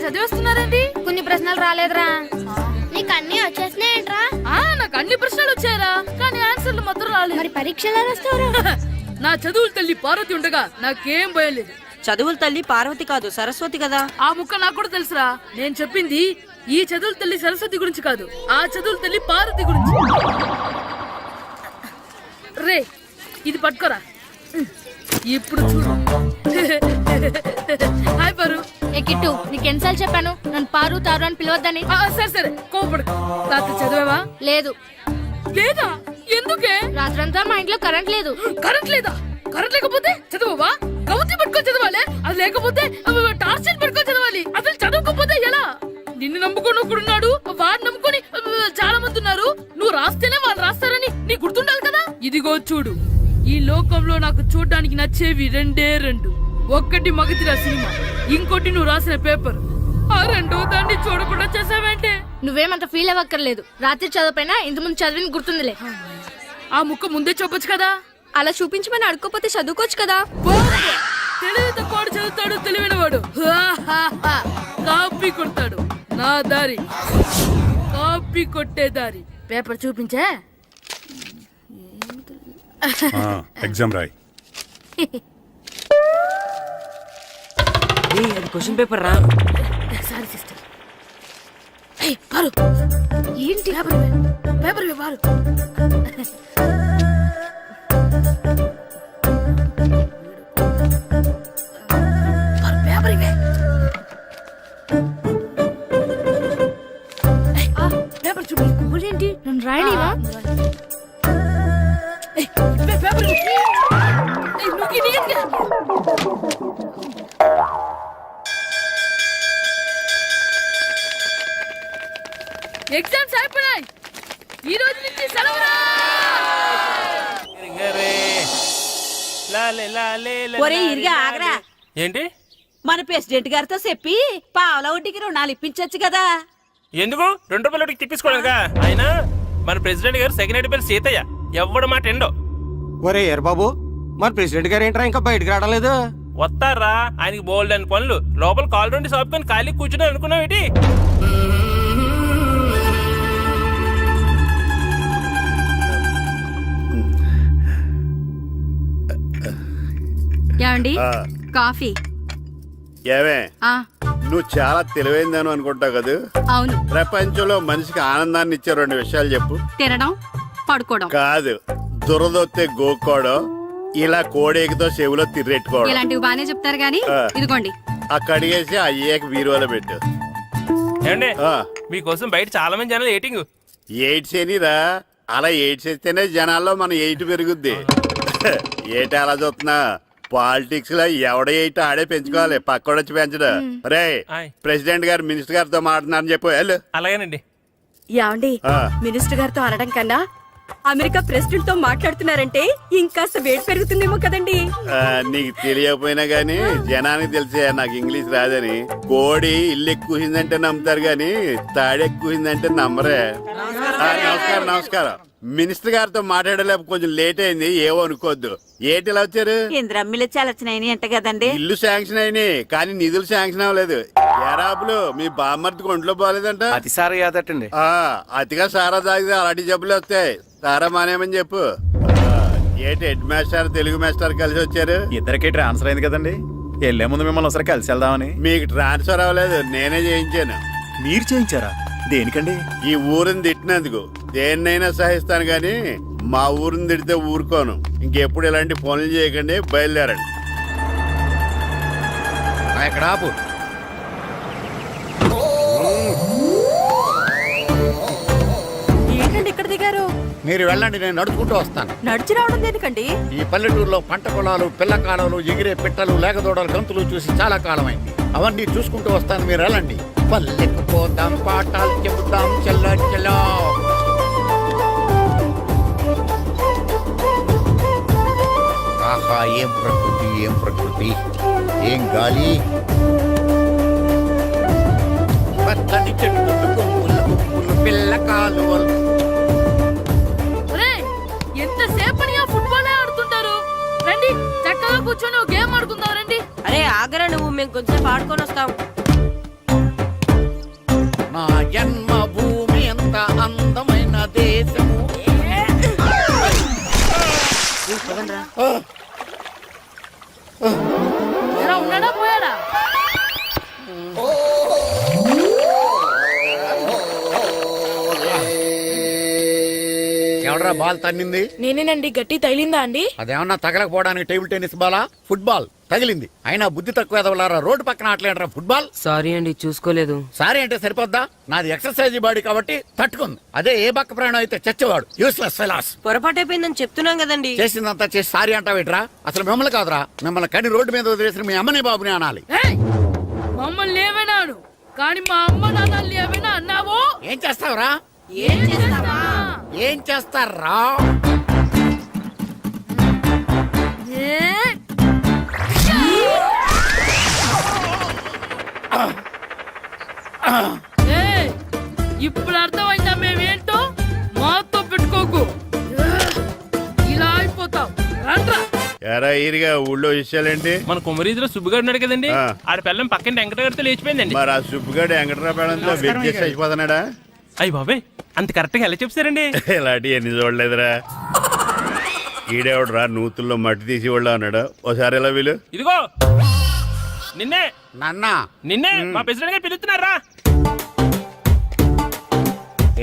చదివేస్తున్నారండి. కొన్ని ప్రశ్నలు రాలేదురా. నీకు అన్ని వచ్చేసినాయంట్రా? నాకు అన్ని ప్రశ్నలు వచ్చాయరా, కానీ ఆన్సర్లు మాత్రం రాలేదు. మరి పరీక్షలు రాస్తారా? నా చదువుల తల్లి పార్వతి ఉండగా నాకేం భయం లేదు. చదువుల తల్లి పార్వతి కాదు, సరస్వతి కదా. ఆ ముక్క నాకు కూడా తెలుసురా. నేను చెప్పింది ఈ చదువుల తల్లి సరస్వతి గురించి కాదు, ఆ చదువుల తల్లి పార్వతి గురించి. రే ఇది పట్టుకోరా. ఇప్పుడు చూడు. హాయ్ పారు. ఏ కిట్టు, నీకెన్నిసార్లు చెప్పాను నన్ను పారు తారు అని పిలవద్దని? సరే సరే కోపడకు. రాత్రి చదివావా? లేదు. లేదా? ఎందుకే? రాత్రంతా మా ఇంట్లో కరెంట్ లేదు. కరెంట్ లేదా? కరెంట్ లేకపోతే చదవవా? కవిత పట్టుకొని చదవాలి. అది లేకపోతే టార్చ్ పట్టుకొని చదవాలి. అసలు చదవకపోతే ఎలా? నిన్ను నమ్ముకొని ఒకడున్నాడు, వాడు నమ్ముకొని చాలా మంది ఉన్నారు. నువ్వు రాస్తేనే వాళ్ళు రాస్తారని నీకు గుర్తుండాలి కదా. ఇదిగో చూడు, ఈ లోకంలో నాకు చూడడానికి నచ్చేవి రెండే రెండు. ఒక్కటి మగతిరా సినిమా, ఇంకోటి నువ్వు రాసిన పేపర్. ఆ రెండో దాన్ని చూడకుండా చేసావేంటే? నువ్వేమంత ఫీల్ అవ్వక్కర్లేదు. రాత్రి చదవపోయినా ఇంతకుముందు చదివిన గుర్తుందిలే. ఆ ముక్క ముందే చెప్పొచ్చు కదా. అలా చూపించమని అడుక్కోపోతే చదువుకోవచ్చు కదా. తెలివి తక్కువ చదువుతాడు, తెలివైనవాడు కాపీ కొడతాడు. నా దారి కాపీ కొట్టే దారి. పేపర్ చూపించే. ఎగ్జామ్ రాయి. క్వశ్చన్ పేపర్ రా. Sorry sister. పారు ఏంటి పేపర్ పారు. పేపర్ ఇవే. పేపర్ చూడు. ఏంటి నన్ను రాయనివా? పేపర్ ఎగ్జామ్స్ అయిపోయాయి. ఈ రోజు నుంచి సెలవురా. ఒరే ఇరిగా ఆగరా. ఏంటి? మన ప్రెసిడెంట్ గారితో చెప్పి పావలా వడ్డీకి రుణాలు ఇప్పించొచ్చు కదా. ఎందుకు? 2 రూపాయల వడ్డీకి తిప్పించుకోలేదుగా. ఆయన మన ప్రెసిడెంట్ గారు సెకండ్ హెడ్ పేరు సీతయ్య. ఎవ్వడు మాట ఎండో. ఒరే ఎర్ బాబు, మన ప్రెసిడెంట్ గారు ఏంట్రా ఇంకా బయటకు రావడం లేదు? వస్తారా? ఆయనకి బోల్డ్ అని పనులు. లోపల కాల్ రెండు సాపుకొని ఖాళీ కూర్చుని అనుకున్నావు ఏంటి? ఏమండి కాఫీ? ఏమే నువ్వు చాలా తెలివైందని అనుకుంటావు కదా. అవును. ప్రపంచంలో మనిషికి ఆనందాన్ని ఇచ్చే 2 విషయాలు చెప్పు. తినడం, పడుకోవడం. కాదు, దురదొత్తే గోక్కోవడం, ఇలా కోడేకితో చెవులో తిర్రెట్టుకోవడం. ఇలాంటివి బానే చెప్తారు గానీ ఇదిగోండి. ఆ కడిగేసి అయ్యేక బీరువాలో పెట్టు. ఏమండి, మీకోసం బయట చాలా మంది జనాలు ఎయిటింగ్. ఎయిడ్స్ ఏనిరా? అలా ఎయిడ్స్ వేస్తేనే జనాల్లో మన ఎయిట్ పెరుగుద్ది. ఏటి అలా చూస్తున్నా? పాలిటిక్స్ లో ఎవడ ఎయిట్ ఆడే పెంచుకోవాలి, పక్కోడొచ్చి పెంచడం. రే ప్రెసిడెంట్ గారు మినిస్టర్ గారితో మాట్లాడుతున్నారని చెప్పు. వెళ్ళు. అలాగేనండి. యాండి మినిస్టర్ గారితో అనడం కన్నా అమెరికా ప్రెసిడెంట్ తో మాట్లాడుతున్నారంటే ఇంకాస్త వేడి పెరుగుతుందేమో కదండి. నీకు తెలియకపోయినా గానీ జనానికి తెలిసే నాకు ఇంగ్లీష్ రాదని. కోడి ఇల్లు ఎక్కువసిందంటే నమ్ముతారు గాని తాడెక్కువసిందంటే నమ్మరే. నమస్కారం నమస్కారం. మినిస్టర్ గారితో మాట్లాడలేక కొంచెం లేట్ అయింది, ఏవో అనుకోవద్దు. ఏటి ఇలా వచ్చారు? ఇంద్రమ్మిలు చాలచ్చినాయని అంట కదండి. ఇల్లు శాంక్షన్ అయినాయి కానీ నిధులు శాంక్షన్ అవ్వలేదు. ఎరాబులు మీ బామ్మర్తికి ఒంట్లో పోలేదంట. అతిసారి యాదటండి. అతిగా సారా తాగితే అలాంటి జబ్బులు వస్తాయి. సారా మానేమని చెప్పు. ఏటి హెడ్ మాస్టర్ తెలుగు మాస్టర్ కలిసి వచ్చారు? ఇద్దరికి ట్రాన్స్ఫర్ అయింది కదండి. వెళ్లే ముందు మిమ్మల్ని ఒకసారి కలిసి వెళ్దామని. మీకు ట్రాన్స్ఫర్ అవ్వలేదు, నేనే చేయించాను. మీరు చేయించారా? దేనికండి? ఈ ఊరిని తిట్టినందుకు. దేన్నైనా సహిస్తాను గాని మా ఊరిని తిడితే ఊరుకోను. ఇంకెప్పుడు ఇలాంటి పనులు చేయకండి, బయలుదేరండి. ఇక్కడ ఆపు. ఏంటండి ఇక్కడ దిగారు? మీరు వెళ్ళండి, నేను నడుచుకుంటూ వస్తాను. నడిచి రావడం దేనికండి? ఈ పల్లెటూరులో పంట పొలాలు, పిల్ల కాలాలు, ఎగిరే పిట్టలు, లేకదోడలు, గంతులు చూసి చాలా కాలం అయింది. అవన్నీ చూసుకుంటూ వస్తాను, మీరు వెళ్ళండి. పల్లెకు పోతాం, పాఠాలు చెబుతాం, చెల్ల చెల్ల. ఆహా, ఏం ప్రకృతి, ఏం ప్రకృతి, ఏం గాలి. పచ్చని చెట్టు, కొమ్ములు, కొమ్ములు, పిల్ల కాలువలు. ఒరేయ్, ఎంతసేపని ఆ ఫుట్బాల్ ఆడుతుంటారు? రండి చక్కగా కూర్చొని ఒక గేమ్ ఆడుకుందాం రండి. అరే ఆగరా నువ్వు, మేము కొంచెం ఆడుకొని వస్తాం. నా జన్మ భూమి ఎంత అందమైన దేశము. ఎలా ఉన్నాడా పోయాడా? ఎవడరా బాల్ తన్నింది? నేనేనండి. గట్టి తగిలిందా అండి? అదేమన్నా తగలకపోవడానికి టేబుల్ టెన్నిస్ బాలా, ఫుట్బాల్ తగిలింది. అయినా బుద్ధి తక్కువ ఎదవలారా, రోడ్డు పక్కన ఆటలేడరా ఫుట్బాల్. సారీ అండి, చూసుకోలేదు. సారీ అంటే సరిపోద్దా? నాది ఎక్సర్సైజ్ బాడీ కాబట్టి తట్టుకుంది. అదే ఏ బక్క ప్రాణం అయితే చచ్చేవాడు. Useless fellas. పొరపాటు అయిపోయిందని చెప్తున్నాం కదండి. చేసిందంతా చేసి సారీ అంటావేట్రా? అసలు మిమ్మల్ని కాదురా, మిమ్మల్ని కని రోడ్డు మీద వదిలేసిన మీ అమ్మని బాబుని అనాలి. ఏయ్, మమ్మల్ని ఏమైనాడు కానీ మా అమ్మ నాన్నల్ని ఏమైనా అన్నావో ఏం చేస్తావురా? ఏం చేస్తావా? ఏం చేస్తారా? ఏ? ఏయ్, ఇప్పుడు అర్థమైందా మేమేంటో? మాతో పెట్టుకోకు, ఇలా అయిపోతావు. రండ్రా. ఎరా ఈరిగా ఊళ్ళో విషయాలేంటి? మన కుమరీధిలో సుబ్బుగాడు ఉన్నాడు కదండి, ఆ. ఆడ పిల్లం పక్కన వెంకటగారితో లేచిపోయిందండి. మరి ఆ సుబ్బుగాడు వెంకటరాపేడంతో వెచ్చేసి అయిపోతున్నాడా? అయ్యి బాబాయ్, అంత కరెక్ట్ గా ఎలా చెప్తారండి? ఇలాంటి ఎన్ని చూడలేదురా. ఈడేవడరా నూతుల్లో మట్టి తీసి వాళ్ళు అన్నాడు. ఓసారి ఎలా వీలు ఇదిగో నిన్నే నాన్న నిన్నే మా ప్రెసిడెంట్ గారు పిలుస్తున్నారా?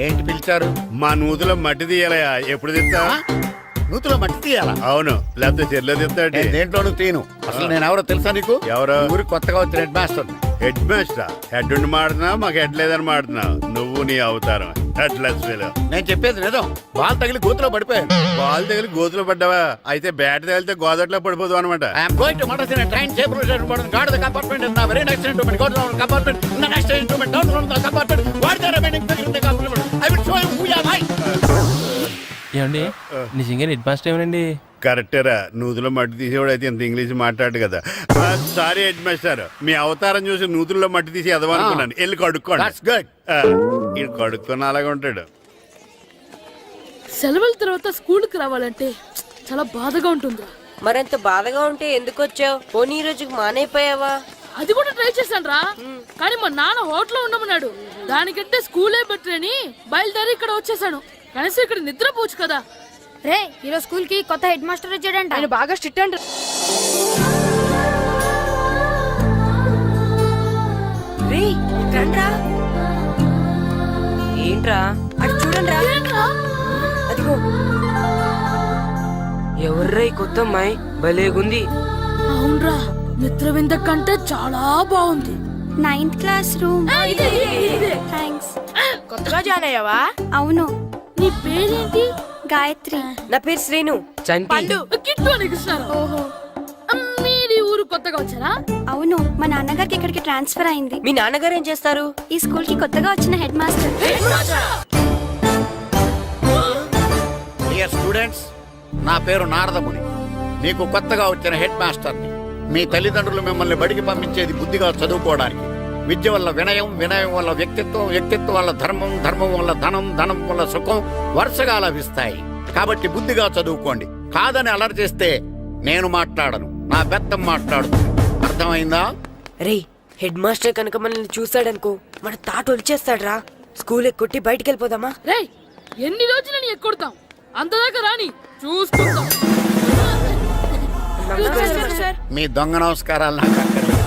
ఏంటి పిలిచారు? మా నూతులో మట్టి తీయాలయా. ఎప్పుడు తీస్తా? నూతులో మట్టి తీయాలా? అవును, లేకపోతే చెర్లో తీస్తాడు. నేను దేంట్లోనూ తీను. అసలు నేను ఎవరో తెలుసా నీకు? ఎవరు? ఊరికి కొత్తగా వచ్చిన head master. Head master. Head ఉండి మాడుతున్నావు, మాకు హెడ్ లేదని మాడుతున్నావు. నువ్వు నీ అవతారం హెడ్లెస్ ఫెలో. నేను చెప్పేది నిజం. బాల్ తగిలి గోతులో పడిపోయాను. బాల్ తగిలి గోతులో పడ్డావా? అయితే బ్యాట్ తగిలితే గోదట్లో పడిపోదు అనమాట. I'm going to Madras in train table guard the compartment in the very next instrument go down compartment in the next instrument down from the compartment what the remaining thing in the compartment I will show you who you are. ఏమండి నిజంగా head master ఏమనండి? కరెక్టేరా, నూతులో మట్టి తీసేవాడు అయితే ఇంత English మాట్లాడు కదా. Sorry head master, మీ అవతారం చూసి నూతుల్లో మట్టి తీసి ఎదవనుకున్నాను. వెళ్ళి కడుక్కోండి. That's good. ఇది కడుక్కొని అలాగే ఉంటాడు. సెలవుల తర్వాత స్కూల్కి రావాలంటే చాలా బాధగా ఉంటుందిరా. మరంత బాధగా ఉంటే ఎందుకు వచ్చావు? పోనీ ఈ రోజుకి మానైపోయావా? అది కూడా ట్రై చేశాను రా, కానీ మా నాన్న హోటల్లో ఉండమన్నాడు. దానికంటే స్కూలే బెటర్ అని బయలుదేరి ఇక్కడ వచ్చేసాను. కనీసం ఇక్కడ నిద్రపోవచ్చు కదా. రే ఈరోజు స్కూల్ కి కొత్త హెడ్ మాస్టర్ వచ్చాడంట. ఆయన బాగా స్ట్రిక్ట్ అంట. రే రండ్రా. ఏంట్రా? అటు చూడండిరా. ఏంట్రా? అదిగో ఎవర్రా ఈ కొత్త అమ్మాయి? భలేగుంది. అవునరా, మిత్రవింద కంటే చాలా బాగుంది. 9th class room. ఇదే. థ్యాంక్స్. కొత్తగా జాయిన్ అయ్యావా? అవును, నీ పేరేంటి? గాయత్రి. నా పేరు శ్రీను. చంటి. కిట్టు అని కృష్ణారావు. ఓహో, మీరు ఈ ఊరు కొత్తగా వచ్చారా? అవును, మా నాన్నగారికి ఇక్కడికి ట్రాన్స్ఫర్ అయింది. మీ నాన్నగారు ఏం చేస్తారు? ఈ స్కూల్ కి కొత్తగా వచ్చిన హెడ్ మాస్టర్. డియర్ స్టూడెంట్స్, నా పేరు నారదముని. మీకు కొత్తగా వచ్చిన హెడ్ మాస్టర్ని. మీ తల్లిదండ్రులు మిమ్మల్ని బడికి పంపించేది బుద్ధిగా చదువుకోవడానికి. విద్య వల్ల వినయం, వినయం వల్ల వ్యక్తిత్వం, వ్యక్తిత్వం వల్ల ధర్మం, ధర్మం వల్ల ధనం, ధనం వల్ల సుఖం వరుసగా లభిస్తాయి. కాబట్టి బుద్ధిగా చదువుకోండి. కాదని అలర్ చేస్తే నేను మాట్లాడను, నా బెత్తం మాట్లాడుతుంది. అర్థమైందా? రే హెడ్ మాస్టర్ కనుక మనల్ని చూసాడనుకో మన తాట వచ్చేస్తాడ్రా. స్కూల్ ఎక్కొట్టి బయటికి వెళ్ళిపోదామా? రేయ్, ఎన్ని రోజులని ఎక్కొడతాం? అంతదాకా రాని చూసుకుంటాం. మీ దొంగ నమస్కారాలు నాకు అక్కర్లేదు.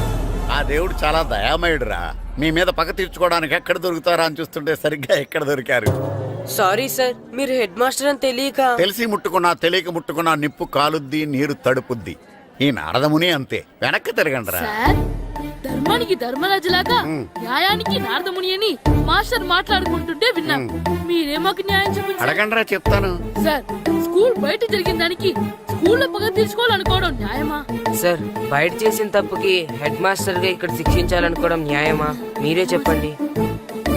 ఆ దేవుడు చాలా దయామయుడురా. మీ మీద పగ తీర్చుకోవడానికి ఎక్కడ దొరుకుతారా అని చూస్తుంటే సరిగ్గా ఎక్కడ దొరికారు. సారీ సార్, మీరు హెడ్ మాస్టర్ అని తెలియక. తెలిసి ముట్టుకున్నా తెలియక ముట్టుకున్నా నిప్పు కాలుద్ది, నీరు తడుపుద్ది. ఈ నారదముని అంతే. వెనక్కి తిరగండిరా. సార్, ధర్మానికి ధర్మరాజులాగా న్యాయానికి నారదముని అని మాస్టర్ మాట్లాడుకుంటుంటే విన్నాం. మీరే మాకు న్యాయం చెప్పండి సార్. అడగండిరా, చెప్తాను. సార్, స్కూల్ బయట జరిగిన దానికి స్కూల్లో పగ తీర్చుకోవాలనుకోవడం న్యాయమా? సార్, బయట చేసిన తప్పుకి హెడ్ మాస్టర్ గా ఇక్కడ శిక్షించాలనుకోవడం న్యాయమా? మీరే చెప్పండి.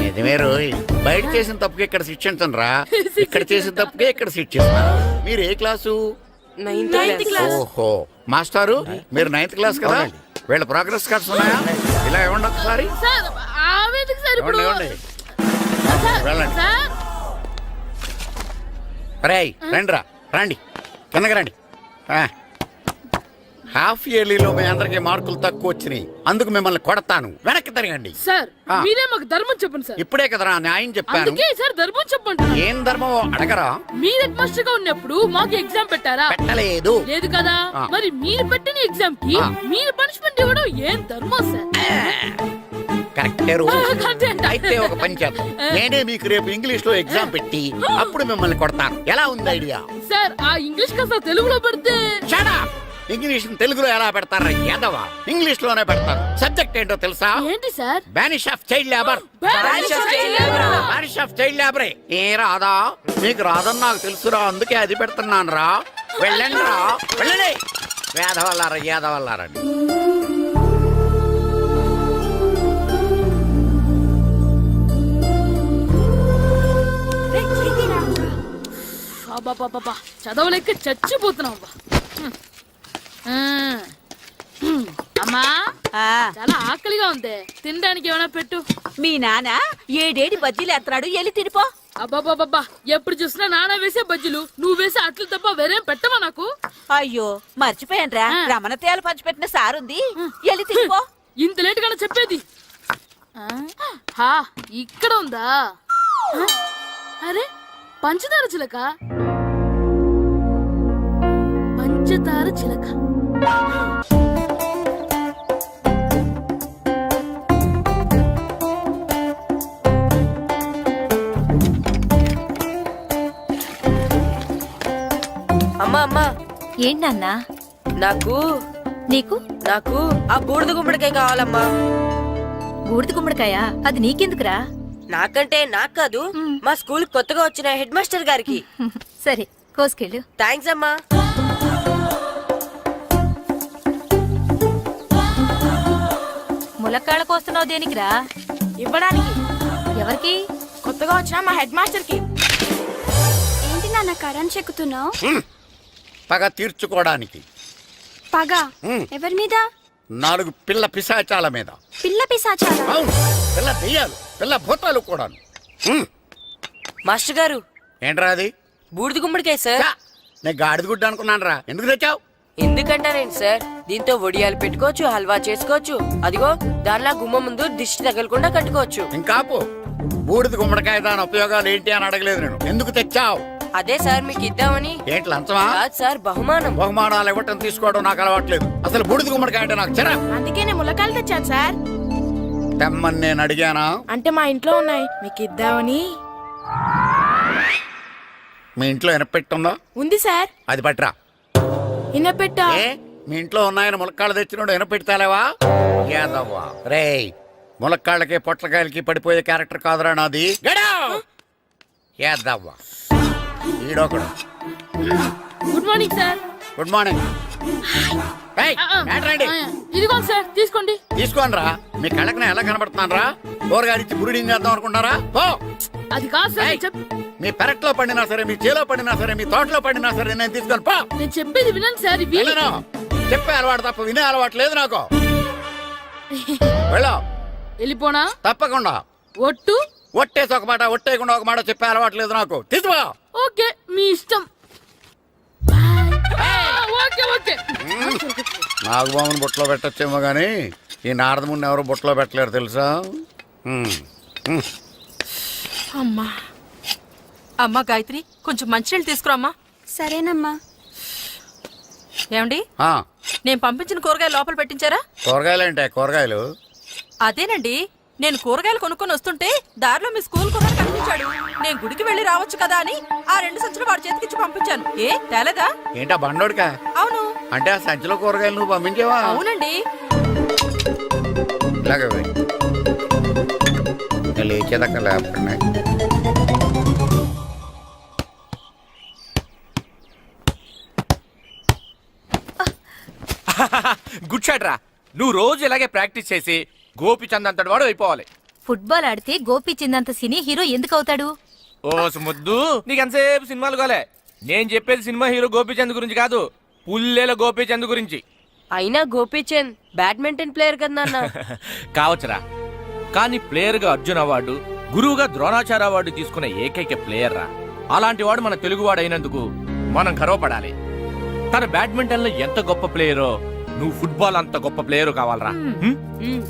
నిజమే రోయ్, బయట చేసిన తప్పుకి ఇక్కడ శిక్షించను రా. ఇక్కడ చేసిన తప్పుకే ఇక్కడ శిక్షిస్తున్నారు. మీరు ఏ క్లాసు? 9th class. ఓహో, మాస్టారు మీరు 9th క్లాస్ కదా? వీళ్ళ ప్రోగ్రెస్ కార్డ్స్ ఉన్నాయా? ఇలా ఇవ్వండి ఒకసారి. సార్, ఆవేదకు సార్ ఇప్పుడు. ఇవ్వండి, ఇవ్వండి. సార్, వెళ్ళండి. సార్, రేయ్ రండిరా రండి కిందకి రండి హాఫ్ ఇయర్లీలో మీ అందరికి మార్కులు తక్కువ వచ్చినాయి, అందుకు మిమ్మల్ని కొడతాను. వెనక్కి తిరగండి. సార్ ఆ. మీరే మాకు ధర్మం చెప్పండి సార్. ఇప్పుడే కదరా న్యాయం చెప్పాను. అందుకే సార్ ధర్మం చెప్పండి. ఏం ధర్మమో అడగరా? మీరు హెడ్ మాస్టర్ గా ఉన్నప్పుడు మాకు ఎగ్జామ్ పెట్టారా? పెట్టలేదు. లేదు కదా. ఆ. మరి మీరు పెట్టిన ఎగ్జామ్ కి ఆ. మీరు పనిష్మెంట్ ఇవ్వడం ఏం ధర్మం సార్? కరెక్టే రూల్. కరెక్టే అంట. అయితే ఒక పని చేద్దాం, నేనే మీకు రేపు ఇంగ్లీష్ లో ఎగ్జామ్ పెట్టి అప్పుడు మిమ్మల్ని కొడతాను. ఎలా ఉంది ఐడియా? సార్ ఆ ఇంగ్లీష్ కాస్త తెలుగులో పెడితే. Shut up! ఇంగ్లీష్ తెలుగులో ఎలా పెడతారా యాదవా? ఇంగ్లీష్ లోనే పెడతారు. సబ్జెక్ట్ ఏంటో తెలుసా? ఏంటి sir? Banish of child labour. Banish of child labor. Banish of child లేబరే. ఏ రాదా? మీకు రాదని నాకు తెలుసురా, అందుకే అది పెడుతున్నాను రా. వెళ్ళండి రా, వెళ్ళండి. వేదవల్లారా యాదవల్లారండి. అబ్బా చదవలేక చచ్చిపోతున్నావు అబ్బా. అమ్మా చాలా ఆకలిగా ఉంది, తినడానికి ఏమైనా పెట్టు. మీ నాన్న ఏడేడి బజ్జీలు ఎత్తాడు, ఎల్లి తినిపో. అబ్బాబాబా ఎప్పుడు చూసినా నాన్న వేసే బజ్జీలు, నువ్వు వేసే అట్లు తప్ప వేరేం పెట్టవా నాకు? అయ్యో మర్చిపోయానురా, రమణ తేలు పంచిపెట్టిన సారుంది, ఎల్లి తినిపో. ఇంత లేట్ గా చెప్పేది. హా ఇక్కడ ఉందా? అరే పంచదార చిలక, పంచదార చిలక. అమ్మా అమ్మా, ఏంటన్నా? నాకు నీకు నాకు ఆ బూడిద గుమ్మడికాయ కావాలమ్మా. బూడిద గుమ్మడికాయ? అది నీకెందుకురా? నాకంటే నాకు కాదు, మా స్కూల్ కొత్తగా వచ్చిన హెడ్ మాస్టర్ గారికి. సరే కోసుకెళ్ళు. థ్యాంక్స్ అమ్మా. ములక్కాళ్ళ కోస్తున్నావు దేనికిరా? ఇవ్వడానికి. ఎవరికి? కొత్తగా వచ్చిన మా హెడ్ మాస్టర్ కి. ఏంటి నాన్న కరెంట్ చెక్కుతున్నావు? పగ తీర్చుకోవడానికి. పగ హ్మ్. ఎవరి మీద? 4 పిల్ల పిశాచాల మీద. పిల్ల పిశాచాలా? అవును, పిల్ల దెయ్యాలు, పిల్ల భూతాలు కూడా. మాస్టర్ గారు, ఏంట్రా అది? బూడిద గుమ్మడికాయ సార్. ఛా, నేను గాడిద గుడ్డ అనుకున్నాను రా. ఎందుకు తెచ్చావు? ఎందుకంటారేంటి సార్, దీంతో వడియాలు పెట్టుకోవచ్చు, హల్వా చేసుకోవచ్చు. అదిగో దానిలా గుమ్మ ముందు దిష్టి తగలకుండా కట్టుకోవచ్చు. ఇంకాపు, బూడిద గుమ్మడికాయ దాని ఉపయోగాలు ఏంటి అని అడగలేదు నేను. ఎందుకు తెచ్చావు? అదే సార్ మీకు ఇద్దామని. ఏంటి లంచమా? కాదు సార్, బహుమానం. బహుమానాలు ఇవ్వటం తీసుకోవడం నాకు అలవాట్లేదు. అసలు బూడిద గుమ్మడికాయ అంటే నాకు చిరా. అందుకే నేను ములక్కాయలు తెచ్చాను సార్. తెమ్మని నేను అడిగానా? అంటే మా ఇంట్లో ఉన్నాయి, మీకు ఇద్దామని. మీ ఇంట్లో ఎనపెట్టుందా? ఉంది సార్. అది పట్రా. ఇన్నపెట్టా. ఏ మీ ఇంట్లో ఉన్నాయని ములక్కాళ్ళు తెచ్చినోడు ఎనపెడతాలేవా? యాదవ్వా రేయ్, ములక్కాళ్ళకి పొట్లకాయలకి పడిపోయే క్యారెక్టర్ కాదురా నాది. యాదవ్వా ఈడొకడు. Good morning sir. Good morning. ఏంట్రండి? ఇదిగోండి సార్ తీసుకోండి. తీసుకోని రా. మీ కళ్ళకి నేను ఎలా కనబడుతున్నాను రా? కూరగాయలిచ్చి బురిడింగ్ చేద్దాం అనుకుంటారా? ఓ అది కాదు సార్. ఏయ్, మీ పెరట్లో పండినా సరే, మీ చేలో పండినా సరే, మీ తోటలో పండినా సరే నేను తీసుకొని పో. నేను చెప్పేది వినండి సార్. ఇవి వెళ్ళను. చెప్పే అలవాటు తప్ప వినే అలవాటు లేదు నాకు. వెళ్ళా. వెళ్ళిపోనా? తప్పకుండా. ఒట్టు. ఒట్టేసి ఒక మాట, ఒట్టేయకుండా ఒక మాట చెప్పే అలవాటు లేదు నాకు. తీసుకో. ఓకే మీ ఇష్టం. Okay okay. నాగబాబుని బుట్టలో పెట్టచ్చేమో గానీ ఈ నారదముని ఎవరు బుట్టలో పెట్టలేరు తెలుసా? అమ్మా అమ్మా గాయత్రి, కొంచెం మంచినీళ్ళు తీసుకురామ్మా. సరేనమ్మా. ఏమండి, ఆ, నేను పంపించిన కూరగాయలు లోపల పెట్టించారా? కూరగాయలు ఏంటే? కూరగాయలు అదేనండి, నేను కూరగాయలు కొనుక్కొని వస్తుంటే దారిలో మీ స్కూల్ కుర్రాడు కనిపించాడు. నేను గుడికి వెళ్ళి రావచ్చు కదా అని ఆ 2 సంచులు వాడి చేతికిచ్చి పంపించాను. ఏ తేలేదా? ఏంటా బండోడికా? అవును. అంటే ఆ సంచిలో కూరగాయలు నువ్వు పంపించావా? అవునండి. ఇలాగే పోయి. ఇంకా లేచేదాకా లేకుండా. గుడ్ షాట్ రా. నువ్వు రోజు ఇలాగే ప్రాక్టీస్ చేసి గోపిచంద్ అంతటి వాడు అయిపోవాలి. ఫుట్బాల్ ఆడితే గోపీచంద్ సినీ హీరో ఎందుకు అవుతాడు? ఓ ముద్దు, నీకు ఎంతసేపు సినిమాలు కాలే. నేను చెప్పేది సినిమా హీరో గోపిచంద్ గురించి కాదు, పుల్లేల గోపిచంద్ గురించి. అయినా గోపీచంద్ బ్యాడ్మింటన్ ప్లేయర్ కదా నాన్న. కావచ్చురా, కానీ ప్లేయర్ గా అర్జున్ అవార్డు, గురువుగా ద్రోణాచార్య అవార్డు తీసుకున్న ఏకైక ప్లేయర్ రా. అలాంటి వాడు మన తెలుగువాడు అయినందుకు మనం గర్వపడాలి. తన బ్యాడ్మింటన్ లో ఎంత గొప్ప ప్లేయరో నువ్వు ఫుట్బాల్ అంత గొప్ప ప్లేయరు కావాలరా.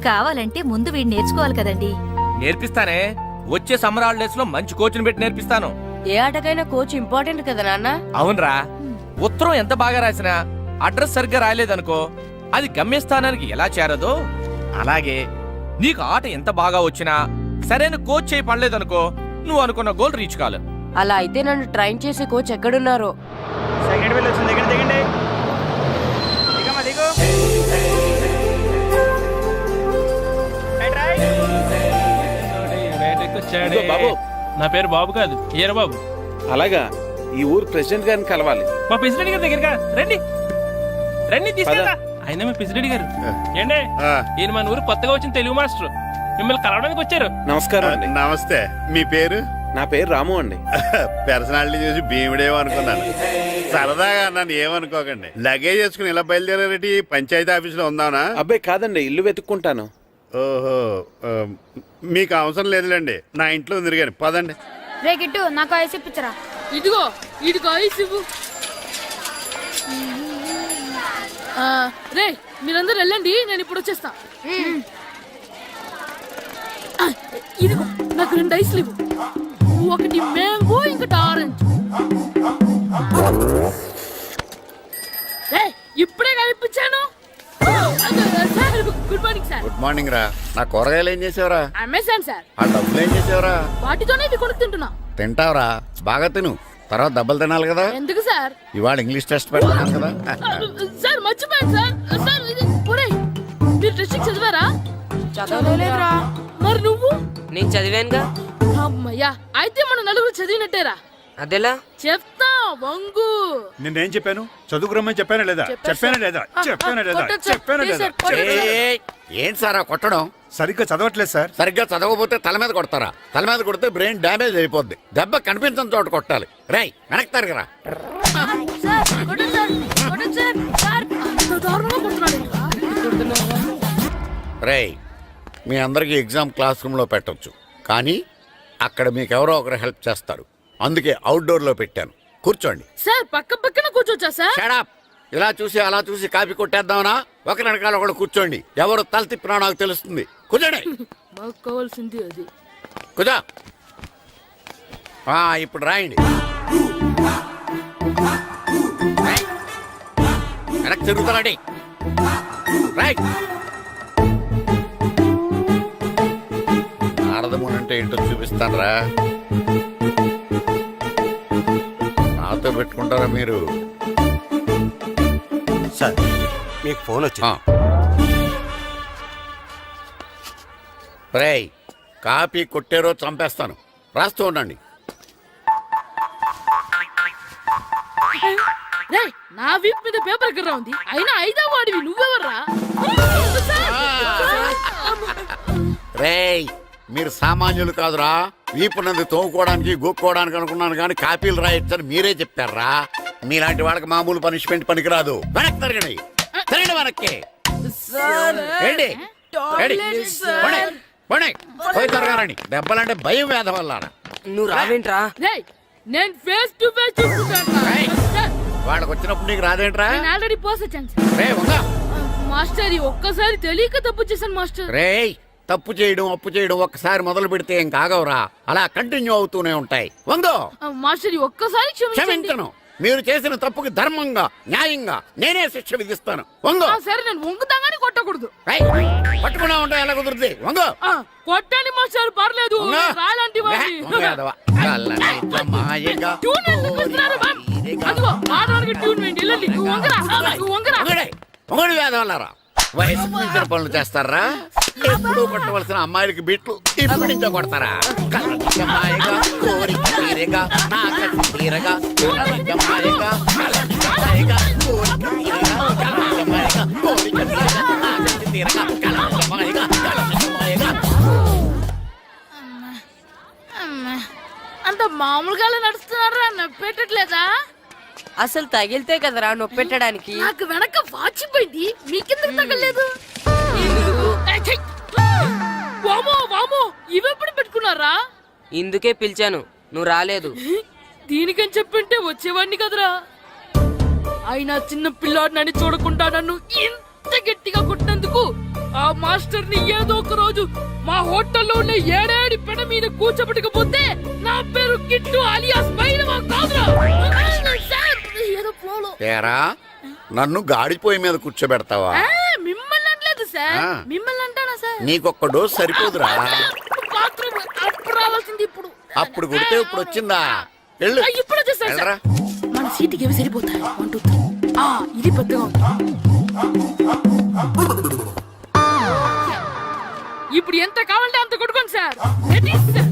కావాలంటే ముందు వీడు నేర్చుకోవాలి కదండి. నేర్పిస్తానే. వచ్చే సమ్మర్ హాలిడేస్ లో మంచి కోచ్ని పెట్టి నేర్పిస్తాను. ఏ ఆటకైనా కోచ్ ఇంపార్టెంట్ కదా నాన్న. అవునరా, ఉత్తరం ఎంత బాగా రాసినా అడ్రస్ సరిగ్గా రాయలేదనుకో అది గమ్యస్థానానికి ఎలా చేరదో అలాగే నీకు ఆట ఎంత బాగా వచ్చినా సరైన కోచ్ చేయి పడలేదనుకో నువ్వు అనుకున్న గోల్ రీచ్ కాదు. అలా అయితే నన్ను ట్రైన్ చేసే కోచ్ ఎక్కడున్నారో. సెకండ్ బిల్ వచ్చింది, దిగండి దిగండి. దిగమ్మా, దిగు. ఇదిగో బాబు. నా పేరు బాబు కాదు, ఈర బాబు. అలాగా, ఈ ఊరు ప్రెసిడెంట్ గారిని కలవాలి. మా ప్రెసిడెంట్ గారి దగ్గరగా రండి రండి, తీసుకెళ్తా. ఆయన మీ ప్రెసిడెంట్ గారు ఏండే, ఆ, ఈయన మన ఊరు కొత్తగా వచ్చిన తెలుగు మాస్టర్, మిమ్మల్ని కలవడానికి వచ్చారు. నమస్కారం అండి. నమస్తే. మీ పేరు? నా పేరు రాము అండి. పర్సనాలిటీ చూసి భీముడేమో అనుకున్నాను. సరదాగా నన్ను ఏమనుకోకండి. లగేజ్ చేసుకుని ఇలా బయలుదేరేటి పంచాయతీ ఆఫీసులో ఉందానా? అబ్బాయి కాదండి, ఇల్లు వెతుక్కుంటాను. ఓహో, మీకు అవసరం లేదులేండి, నా ఇంట్లో తిరిగాను. పదండి. రే గిట్టు నాకు ఐస్ ఇప్పించరా. ఇదిగో ఇదిగో ఐస్ ఇవ్వు. రే మీరందరూ వెళ్ళండి, నేను ఇప్పుడు వచ్చేస్తా. ఇదిగో నాకు 2 ఐస్లు ఇవ్వు. ఒకటి మ్యాంగో, ఇంకటి ఆరెంజ్. ఇప్పుడే కనిపించాను. Sir good morning sir. Good morning రా. నా కూరగాయలు ఏం చేసావురా? Amazon sir. ఆ డబ్బులు ఏం చేసావురా? వాటితోనే ఇవి కొనుక్కు తింటున్నా. తింటావురా, బాగా తిను. తర్వాత డబ్బులు తినాలి కదా. ఎందుకు సార్? ఇవాళ ఇంగ్లీష్ టెస్ట్ పెడతాను కదా. సార్ మర్చిపోయాను సార్. సార్ ఇది ఒరేయ్, మీరు టెస్టింగ్ చదివారా? చదవలేదురా. మరి నువ్వు? నేను చదివానుగా. అమ్మయ్యా, అయితే మనం నలుగురు చదివినట్టేరా. అదెలా? చెప్తా వంగు. నేనేం చెప్పాను? చదువుకురమ్మని చెప్పానా లేదా? చెప్పానా లేదా? చెప్పానా లేదా? కొట్టొచ్చు సార్. చెప్పానా ప్లీజ్ లేదా? సార్, కొట్టొచ్చు. ఏయ్, ఏంటి సార్ ఆ కొట్టడం? సరిగ్గా చదవట్లేదు సార్. సరిగ్గా చదవకపోతే తల మీద కొడతారా? తల మీద కొడితే బ్రెయిన్ డ్యామేజ్ అయిపోద్ది. దెబ్బ కనిపించని చోట కొట్టాలి. రేయ్, వెనక్కి తరగరా. సార్, కొట్టండి సార్, కొట్టండి సార్. సార్, అంత దారుణంగా కొడుతున్నాడు ఏంట్రా? రేయ్, మీ అందరికీ ఎగ్జామ్ క్లాస్ రూమ్లో పెట్టొచ్చు, కానీ అక్కడ మీకు ఎవరో ఒకరు హెల్ప్ చేస్తారు. అందుకే అవుట్డోర్లో పెట్టాను. కూర్చోండి. సార్ పక్క పక్కన కూర్చోచ్చా సార్? షడప్. ఇలా చూసి అలా చూసి కాపీ కొట్టేద్దామనా? ఒకరి వెనకాల ఒకడు కూర్చోండి. ఎవరు తల తిప్పినా నాకు తెలుస్తుంది. కూర్చోండి. మాకు కావాల్సింది అది. కూర్చో. ఇప్పుడు రాయండి. రాయ్. వెనక్కి తిరుగుతారండి. రైట్. నారదమునంటే ఏంటో చూపిస్తానరా. నాతో పెట్టుకుంటారా మీరు? సార్ మీకు ఫోన్ వచ్చింది. రేయ్, కాపీ కొట్టారో చంపేస్తాను. రాస్తూ ఉండండి. రే, నా వీప్ మీద పేపర్ ఎక్కడ ఉంది? అయినా 5వ వాడివి నువ్వెవర్రా? రేయ్, మీరు సామాన్యులు కాదురా. వీపునంది తోముకోవడానికి గోక్కోవడానికి అనుకున్నాను, కానీ కాపీలు రాయొచ్చని మీరే చెప్పారా. మీలాంటి వాళ్ళకి మామూలు పనిష్మెంట్ పనికిరాదు. వెనక్కి తిరగండి. తిరగండి వెనక్కి. ఏంటి? పోయి తిరగారండి. దెబ్బలంటే భయం వేద వల్ల. నువ్వు రావేంట్రా? రే, నేను ఫేస్ టు ఫేస్ చూసుకుంటాను. వాళ్ళకి వచ్చినప్పుడు నీకు రాదేంట్రా? నేను ఆల్రెడీ పోస్ వచ్చాను సార్. రే వంగ. మాస్టర్, ఈ ఒక్కసారి తెలియక తప్పు చేశాను మాస్టర్. రేయ్, తప్పు చేయడం అప్పు చేయడం ఒక్కసారి మొదలు పెడితే ఏం కాగవరా. అలా కంటిన్యూ అవుతూనే ఉంటాయి. వందో. మాస్టర్, ఈ ఒక్కసారి క్షమించండి. క్షమించను. మీరు చేసిన తప్పుకి ధర్మంగా న్యాయంగా నేనే శిక్ష విధిస్తాను. వంగో. సరే, నేను వంగుతాగానే కొట్టకూడదు. పట్టుకున్నా ఉంటా ఎలా కుదురుతుంది. వంగో. కొట్టండి మాస్టర్, పర్లేదు. రాలాంటి ట్యూన్ ఎందుకు ఇస్తున్నారు మ్యామ్? అదిగో ఆడవారికి ట్యూన్ వేయండి. వెళ్ళండి. నువ్వు వంగరా, నువ్వు వంగరా. వంగడి వేద వల్లరా. వయసు మించిన పనులు చేస్తారా? ఎప్పుడు కొట్టవలసిన అమ్మాయిలకి బిట్లు ఇప్పుడు నుంచో కొడతారా? కలజమాయగా, కోరిక తీరగా, నా కసి తీరగా, కలజమాయగా, కలజమాయగా, కోరిక తీరగా, కలజమాయగా, కోరిక తీరగా, నా కసి తీరగా, కలజమాయగా, కలజమాయగా. అంత మామూలుగా నడుస్తున్నారా? నొప్పెట్టట్లేదా? అసలు తగిలితే కదరా నొప్పెట్టడానికి. నాకు వెనక వాచిపోయింది, మీకెందుకు తగలేదు? వామో వామో, ఇవెప్పుడు పెట్టుకున్నారా? ఇందుకే పిలిచాను, నువ్వు రాలేదు. దీనికని చెప్పింటే వచ్చేవాడిని కదరా. అయినా చిన్న పిల్లాడినని చూడకుండా నన్ను ఇంత గట్టిగా కొట్టినందుకు ఆ మాస్టర్ ని ఏదో ఒక రోజు మా హోటల్లో ఉన్న ఏడేడి పెడ మీద కూర్చోబెట్టకపోతే నా పేరు కిట్టు అలియాస్ బైరవా కాదురా. సార్, ఏదో ఫ్లోలో. తేరా నన్ను గాడిపోయి మీద కూర్చోబెడతావా? మిమ్మల్ని అనలేదు సార్. ఆ. మిమ్మల్ని అంటానా సార్? నీకొక్క డోస్ సరిపోదురా? బాత్రూమ్ అప్పుడు రావాల్సింది ఇప్పుడు. అప్పుడు కొడితే ఇప్పుడు వచ్చిందా? వెళ్ళు. ఇప్పుడు వచ్చేసారు సార్. వెళ్ళరా. మన సీటుకి ఏవి సరిపోతాయి? 1 2 3. ఇది పెద్దగా ఉంది. ఇప్పుడు ఎంత కావాలంటే అంత కొట్టుకోండి సార్. Ready sir.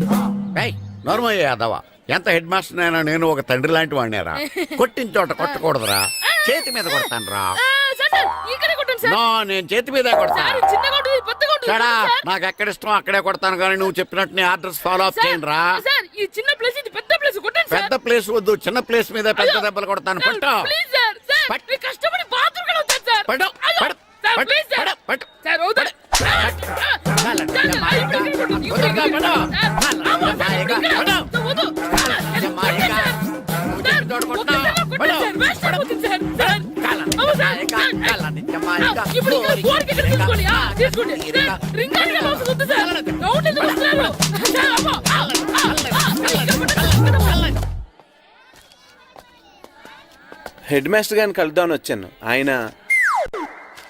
ఏయ్, నోర్మయ్య యాదవ, ఎంత హెడ్ మాస్టర్ అయినా నేను ఒక తండ్రి లాంటి వాడినేరా. కొట్టిన చోట కొట్టకూడదురా, చేతి మీద కొడతాను రా. సార్ సార్, ఇక్కడే కొట్టండి సార్. నో, నేను చేతి మీదే కొడతా. సార్, చిన్నగా ఉంటుంది, పెద్దగా ఉంటుంది చెడా, సార్. నాకు ఎక్కడ ఇష్టం అక్కడే కొడతాను, కానీ నువ్వు చెప్పినట్టు నీ ఆర్డర్స్ ఫాలో అప్ సార్, చేయండి రా. సార్, ఈ చిన్న ప్లేస్ ఇది పెద్ద ప్లేస్ కొట్టండి సార్. పెద్ద ప్లేస్ వద్దు, చిన్న ప్లేస్ మీద పెద్ద దెబ్బలు కొడతాను. సార్, పట్టు ప్లీజ్ సార్. సార్, పట్టు. మీరు కష్టపడి బాత్రూమ్ కూడా వచ్చారు సార్. పట్టు, అయ్యో, పట్టు, సార్, పట్టు, ప్లీజ్ సార్. పట్టు, పట్టు. సార్, వద్దు. సార్, సార్, ఇప్పుడు ఇక్కడ కొట్టండి, ఇప్పుడు ఇక్కడ కొట్టండి. సార్, అమ్మో, సార్, ఇక్కడ. వద్దు. హెడ్ మాస్టర్ గారిని కలుద్దామని వచ్చాను. ఆయన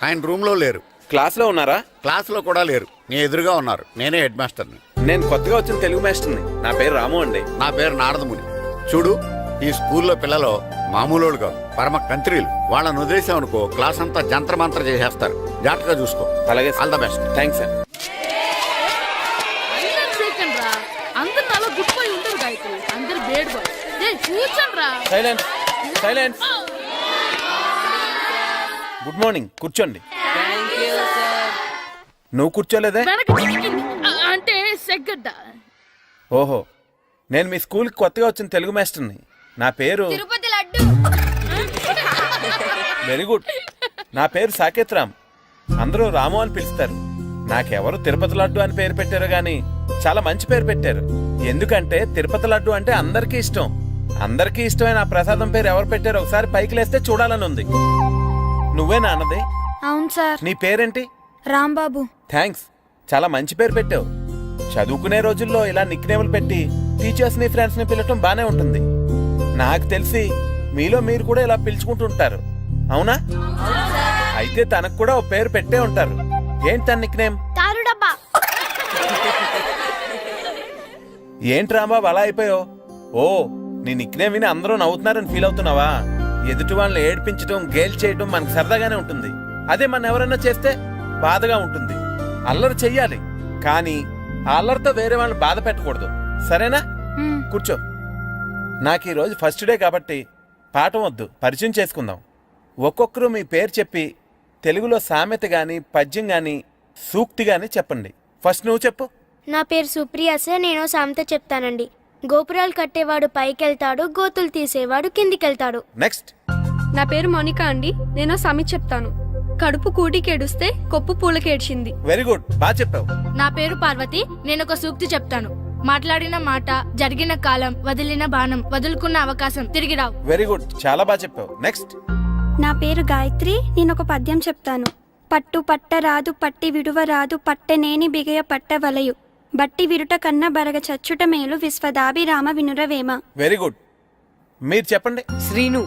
ఆయన రూమ్ లో లేరు, క్లాస్లో ఉన్నారా? క్లాస్ లో కూడా లేరు, నీ ఎదురుగా ఉన్నారు. నేనే హెడ్ మాస్టర్ని. నేను కొత్తగా వచ్చిన తెలుగు మాస్టర్ని. నా పేరు రాము అండి. నా పేరు నారదముని. చూడు, ఈ స్కూల్లో పిల్లలు మామూలు కాదు, పరమ కంత్రీలు. వాళ్ళని వదిలేసాం అనుకో, క్లాస్ అంతా జంత్ర మంత్ర చేసేస్తారు. జాగ్రత్తగా చూసుకో. అలాగే all the best. Thanks sir. అందరు నాలో గుడ్ బాయ్ ఉండరు గాయత్రి, అందరు బేడ్ బాయ్. కూర్చోండి రా. Silence, silence. గుడ్ మార్నింగ్, కూర్చోండి. నువ్వు కూర్చోలేదే? వెనక చిక్కింది. అంటే సెగ్గడ్డ. ఓహో, నేను మీ స్కూల్కి కొత్తగా వచ్చిన తెలుగు మాస్టర్ని. నా పేరు తిరుపతి లడ్డు. Very good. నా పేరు సాకేత్ రామ్. అందరూ రాము అని పిలుస్తారు. నాకెవరు తిరుపతి లడ్డు అని పేరు పెట్టారు గాని చాలా మంచి పేరు పెట్టారు. ఎందుకంటే తిరుపతి లడ్డు అంటే అందరికీ ఇష్టం. అందరికీ ఇష్టమైన ఆ ప్రసాదం పేరు ఎవరు పెట్టారో ఒకసారి పైకి లేస్తే చూడాలని ఉంది. నువ్వేనా అన్నది? అవును సార్. నీ పేరేంటి? రాంబాబు. థ్యాంక్స్, చాలా మంచి పేరు పెట్టావు. చదువుకునే రోజుల్లో ఇలా నిక్నేములు పెట్టి టీచర్స్ ని ఫ్రెండ్స్ ని పిలవటం బానే ఉంటుంది. నాకు తెలిసి మీలో మీరు కూడా ఇలా పిలుచుకుంటుంటారు, అవునా? అయితే తనకు కూడా ఓ పేరు పెట్టే ఉంటారు. ఏంటి తన నిక్నేమ్? తారు డబ్బా. ఏంటి రాంబాబు అలా అయిపోయావు? ఓ, నీ నిక్నేమ్ విని అందరూ నవ్వుతున్నారని ఫీల్ అవుతున్నావా? ఎదుటి వాళ్ళని ఏడ్పించడం, గేల్ చేయడం మనకు సరదాగానే ఉంటుంది. అదే మన ఎవరన్నా చేస్తే బాధగా ఉంటుంది. అల్లరి చెయ్యాలి, కానీ ఆ అల్లరితో వేరే వాళ్ళని బాధ పెట్టకూడదు, సరేనా? కూర్చో. నాకు ఈరోజు ఫస్ట్ డే కాబట్టి పాఠం వద్దు, పరిచయం చేసుకుందాం. ఒక్కొక్కరు మీ పేరు చెప్పి తెలుగులో సామెత గాని, పద్యం గాని, సూక్తి గాని చెప్పండి. ఫస్ట్ నువ్వు చెప్పు. నా పేరు సుప్రియ సార్. నేను సామెత చెప్తానండి. గోపురాలు కట్టేవాడు పైకెళ్తాడు, గోతులు తీసేవాడు కిందికెళ్తాడు. నెక్స్ట్. నా పేరు మోనికా అండి. నేను సామెత చెప్తాను. కడుపు కూటికేడుస్తే కొప్పు పూలకేడ్చింది. వెరీ గుడ్, బాగా చెప్పావు. నా పేరు పార్వతి. నేను ఒక సూక్తి చెప్తాను. మాట్లాడిన మాట, జరిగిన కాలం, వదిలిన బాణం, వదులుకున్న అవకాశం తిరిగి రావు. వెరీ గుడ్, చాలా బాగా చెప్పావు. నెక్స్ట్. నా పేరు గాయత్రి. నేను ఒక పద్యం చెప్తాను. పట్టు పట్టరాదు, పట్టి విడువరాదు, పట్టనేని బిగయ పట్టవలయు, బట్టి విరుట కన్న బరగ చచ్చుట మేలు, విశ్వదాభిరామ వినురవేమ. Very good. మీరు చెప్పండి. శ్రీను,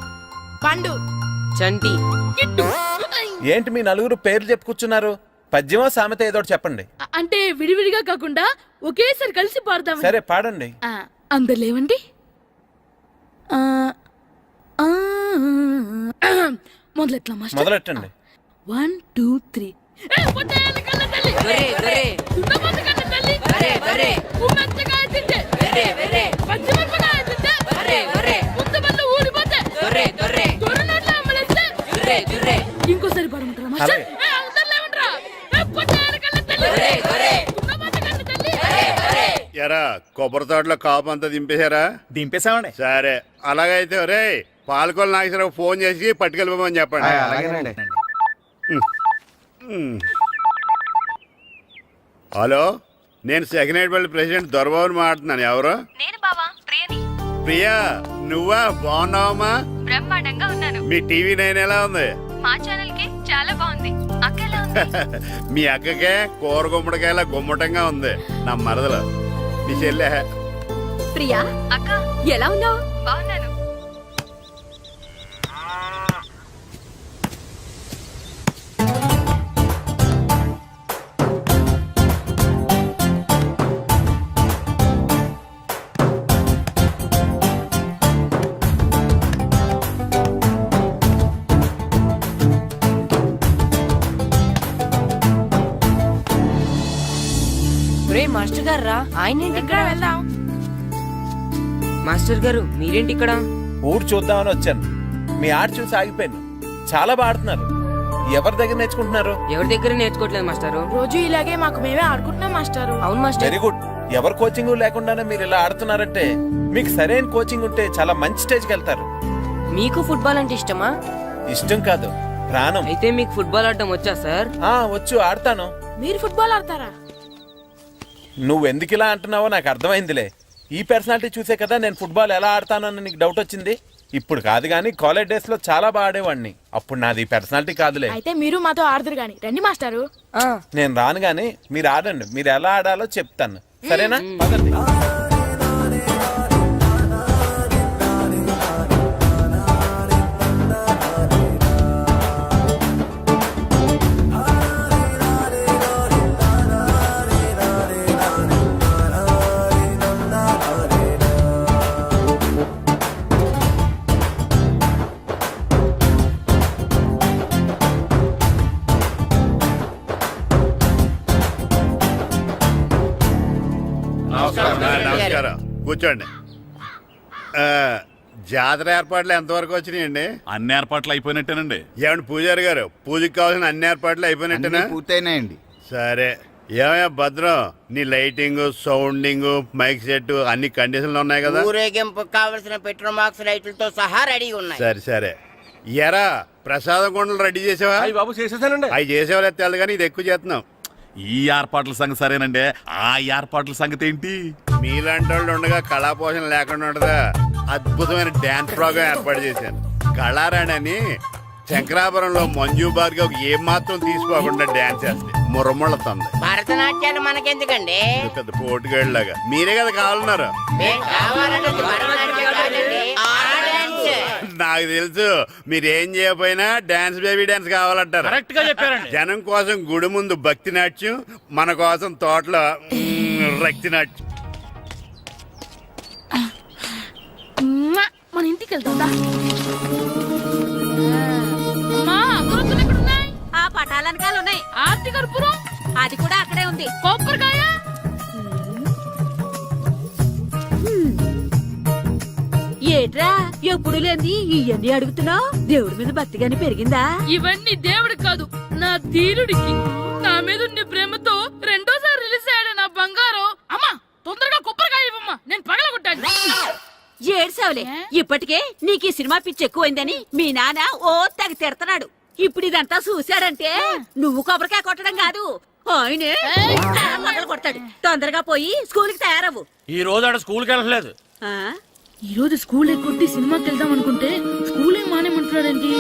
పండు, చంటి. కిట్టు. ఏంటి మీ నలుగురు పేర్లు చెప్పుకున్నారు? పద్యమో సామెత ఏదో ఒకటి చెప్పండి. అంటే విడివిడిగా కాకుండా ఒకేసారి కలిసి పాడతాం. సరే, పాడండి. అందరు లేవండి. మొదలెట్లా మాస్టర్? మొదలెట్టండి. 1 2 3. ఇంకోసారి పాడమంటారా మాస్టర్? ఎరా కొబ్బరి తోటలో కాపు అంతా దింపేశారా? దింపేశామండి. సరే, అలాగైతే రే పాలకొల్లు నాగేశ్వరరావు ఫోన్ చేసి పట్టుకెళ్ళిపోమని చెప్పండి. అలాగేనండి. హలో, నేను సెకండ్ హ్యాండ్ ప్రెసిడెంట్ దొరబాబుని మాట్లాడుతున్నాను. ఎవరు? నేను బావా, ప్రియని. ప్రియా, నువ్వా బాగున్నావమ్మా? బ్రహ్మాండంగా ఉన్నాను. మీ టీవీ నైన్ ఎలా ఉంది? మా ఛానల్ కి చాలా బాగుంది. అక్క ఎలా ఉంది? మీ అక్కకే కూర గుమ్మడికాయలా గుమ్మటంగా ఉంది. నా మరదలు మీ చెల్లె. ప్రియా అక్క ఎలా ఉన్నావు? బాగున్నాను. రే మాస్టర్ గారు రా, ఆయన ఏంటి ఇక్కడ? వెళ్దాం. మాస్టర్ గారు మీరేంటి ఇక్కడ? ఊరు చూద్దామని వచ్చాను. మీ ఆట చూసి ఆగిపోయాను. చాలా బాగా ఆడుతున్నారు. ఎవరి దగ్గర నేర్చుకుంటున్నారు? ఎవరి దగ్గర నేర్చుకోవట్లేదు మాస్టారు. రోజు ఇలాగే మాకు మేమే ఆడుకుంటున్నాం మాస్టారు. అవును మాస్టర్. Very good. ఎవరి కోచింగ్ లేకుండానే మీరు ఇలా ఆడుతున్నారంటే మీకు సరైన కోచింగ్ ఉంటే చాలా మంచి స్టేజ్కి వెళ్తారు. మీకు ఫుట్బాల్ అంటే ఇష్టమా? ఇష్టం కాదు, ప్రాణం. అయితే మీకు ఫుట్బాల్ ఆడడం వచ్చా సార్? వచ్చు, ఆడతాను. మీరు ఫుట్బాల్ ఆడతారా? నువ్వు ఎందుకు ఇలా అంటున్నావో నాకు అర్థమైందిలే. ఈ పర్సనాలిటీ చూసే కదా నేను ఫుట్బాల్ ఎలా ఆడతానని నీకు డౌట్ వచ్చింది. ఇప్పుడు కాదు కానీ కాలేజ్ డేస్ లో చాలా బాగా ఆడేవాడిని. అప్పుడు నాది పర్సనాలిటీ కాదులే. అయితే మీరు మాతో ఆడదురు గాని రండి మాస్టారు. నేను రాను గాని మీరు ఆడండి. మీరు ఎలా ఆడాలో చెప్తాను, సరేనా? పదండి. నమస్కారం, కూర్చోండి. జాతర ఏర్పాట్లు ఎంతవరకు వచ్చినాయండి? అన్ని ఏర్పాట్లు అయిపోయినట్టేనండి. ఏమండి పూజారి గారు, పూజకి కావాల్సిన అన్ని ఏర్పాట్లు అయిపోయినట్టేనా? పూర్తయినాయండి. సరే. ఏమయ్యా భద్రం, నీ లైటింగ్, సౌండింగ్, మైక్ సెట్ అన్ని కండిషన్లు ఉన్నాయి కదా? ఊరేగింపు కావలసిన పెట్రోల్ మార్క్స్ లైట్లతో సహా రెడీ ఉన్నాయి. సరే సరే. ఎరా ప్రసాదం కొండలు రెడీ చేసావా? బాబు చేసేసానండి. అవి చేసేవాళ్ళు తెలదు కానీ ఇది ఎక్కువ చేస్తున్నాం. ఈ ఏర్పాట్ల సంగతి సరేనండి. ఆ ఏర్పాట్ల సంగతి ఏంటి? మీలాంటి వాళ్ళు ఉండగా కళాపోషణ లేకుండా ఉండదా? అద్భుతమైన డ్యాన్స్ ప్రోగ్రామ్ ఏర్పాటు చేశాను. కళారాణి అని శంకరాపురంలో మంజు భార్గవ్ ఏం మాత్రం తీసుకోకుండా డ్యాన్స్ చేస్తే మురముళ్ళతుంది. భరతనాట్యాలు మనకెందుకండి? పెద్ద పోటుగాళ్ళలాగా మీరే కదా కావాలన్నారు. నాకు తెలుసు మీరేం చేయకపోయినా డాన్స్ బేబీ డాన్స్ కావాలంటారు. కరెక్ట్ గా చెప్పారండి. జనం కోసం గుడి ముందు భక్తి నాట్యం, మన కోసం తోటలో రక్తి నాట్యం. మన ఇంటికి వెళ్తుందా? అమ్మా, అగరొత్తులు ఎక్కడున్నాయి? ఆ పటాలనకాలు ఉన్నాయి. ఆర్తి కర్పూరం అది కూడా అక్కడే ఉంది. కొబ్బరికాయ ఏట్రా ఎప్పుడు లేని ఇవన్నీ అడుగుతున్నావు? దేవుడి మీద భక్తిగాని పెరిగిందా? ఇవన్నీ దేవుడికి కాదు, నా ధీరుడికి. నా మీద ఉన్న ప్రేమతో రెండోసారి రిలీజ్ అయ్యాడు నా బంగారం. అమ్మా, తొందరగా కొబ్బరికాయ ఇవ్వమ్మా, నేను పగలగొట్టాను. ఏడ్సావులే, ఇప్పటికే నీకు ఈ సినిమా పిచ్చి ఎక్కువైందని మీ నాన్న ఓ తెగ తిడతాడు. ఇప్పుడు ఇదంతా చూశాడంటే నువ్వు కొబ్బరికాయ కొట్టడం కాదు, ఆయనే పగలు కొడతాడు. తొందరగా పోయి స్కూల్ కి తయారవు. ఈ రోజు ఆడ స్కూల్కి వెళ్ళలేదు. ఆ? ఈ రోజు స్కూల్ ఎక్కొట్టి సినిమాకి వెళ్దాం అనుకుంటే స్కూల్ ఏం మానేమంటున్నాడండి.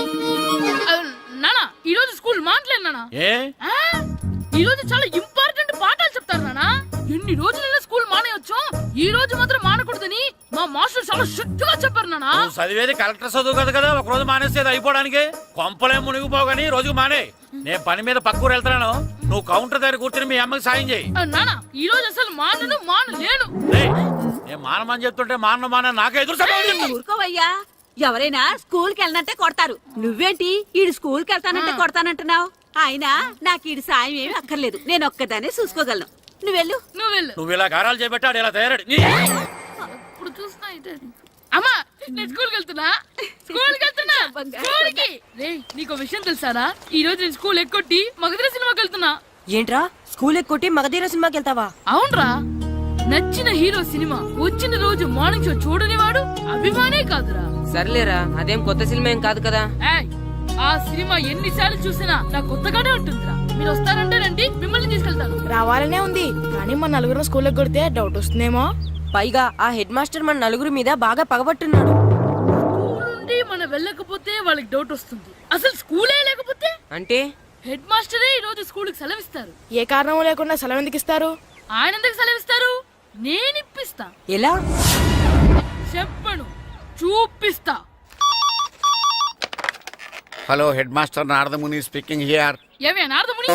నానా, ఈ రోజు స్కూల్ మానట్లేదు నానా. ఈ రోజు చాలా ఇంపార్టెంట్ పాఠాలు చెప్తారు నానా. ఎన్ని రోజులైనా స్కూల్ మానేయొచ్చు, ఈ రోజు మాత్రం మానకూడదని మా మాస్టర్ చాలా స్ట్రిక్ట్ గా చెప్పారు నానా. చదివేది కలెక్టర్ చదువు కదా కదా, ఒక రోజు మానేసేది అయిపోవడానికి. కొంపలే మునిగిపోగాని రోజుకు మానే. నేను పని మీద పక్కూరు వెళ్తున్నాను, నువ్వు కౌంటర్ దగ్గర కూర్చొని మీ అమ్మకి సాయం చేయి. నానా, ఈ రోజు అసలు మానలేను. నేను మానమని చెప్తుంటే మాన నాకే ఎదురు. ఊరుకోవయ్యా, ఎవరైనా స్కూల్ కి వెళ్ళనంటే కొడతారు. నువ్వేంటి ఈడు స్కూల్ కి వెళ్తానంటే కొడతానంటున్నావు? అయినా నాకు ఈడు సాయం ఏమి అక్కర్లేదు, నేను ఒక్కదానే చూసుకోగలను. నువ్వెళ్ళు. నువ్వు ఇలా గారాలు చేపెట్టాడు ఇలా తయారాడు. ఇప్పుడు చూస్తున్నా ఇదే. అమ్మా, నేను స్కూల్కి వెళ్తున్నా. స్కూల్కి రే, నీకు విషయం తెలుసారా? ఈ రోజు నేను స్కూల్ ఎక్కొట్టి మగధీర సినిమాకి వెళ్తున్నా. ఏంట్రా, స్కూల్ ఎక్కొట్టి మగధీర సినిమాకి వెళ్తావా? అవునరా, నచ్చిన హీరో సినిమా వచ్చిన రోజు మార్నింగ్ షో చూడని వాడు అభిమానే కాదురా. సర్లేరా, అదేం కొత్త సినిమా ఏం కాదు కదా. ఆ సినిమా ఎన్నిసార్లు చూసినా నాకు కొత్తగానే ఉంటుందిరా. మీరు వస్తారంటే రండి, మిమ్మల్ని తీసుకెళ్తాను. రావాలనే ఉంది కానీ మన నలుగురు స్కూల్కి కొడితే డౌట్ వస్తుందేమో. పైగా ఆ హెడ్ మాస్టర్ మన నలుగురి మీద బాగా పగబట్టున్నాడు. వెళ్ళకపోతే వాళ్ళకి డౌట్ వస్తుంది. అసలు స్కూలే లేకపోతే అంటే హెడ్ మాస్టరే ఈ రోజు స్కూల్కి సెలవిస్తారు. ఏ కారణం లేకుండా సెలవు ఎందుకు ఇస్తారు? ఆయన ఎందుకు సెలవిస్తారు? నేను ఇప్పిస్తా. ఎలా? చెప్పను, చూపిస్తా. Hello head master Naradamuni speaking here. ఏమే నారదముని,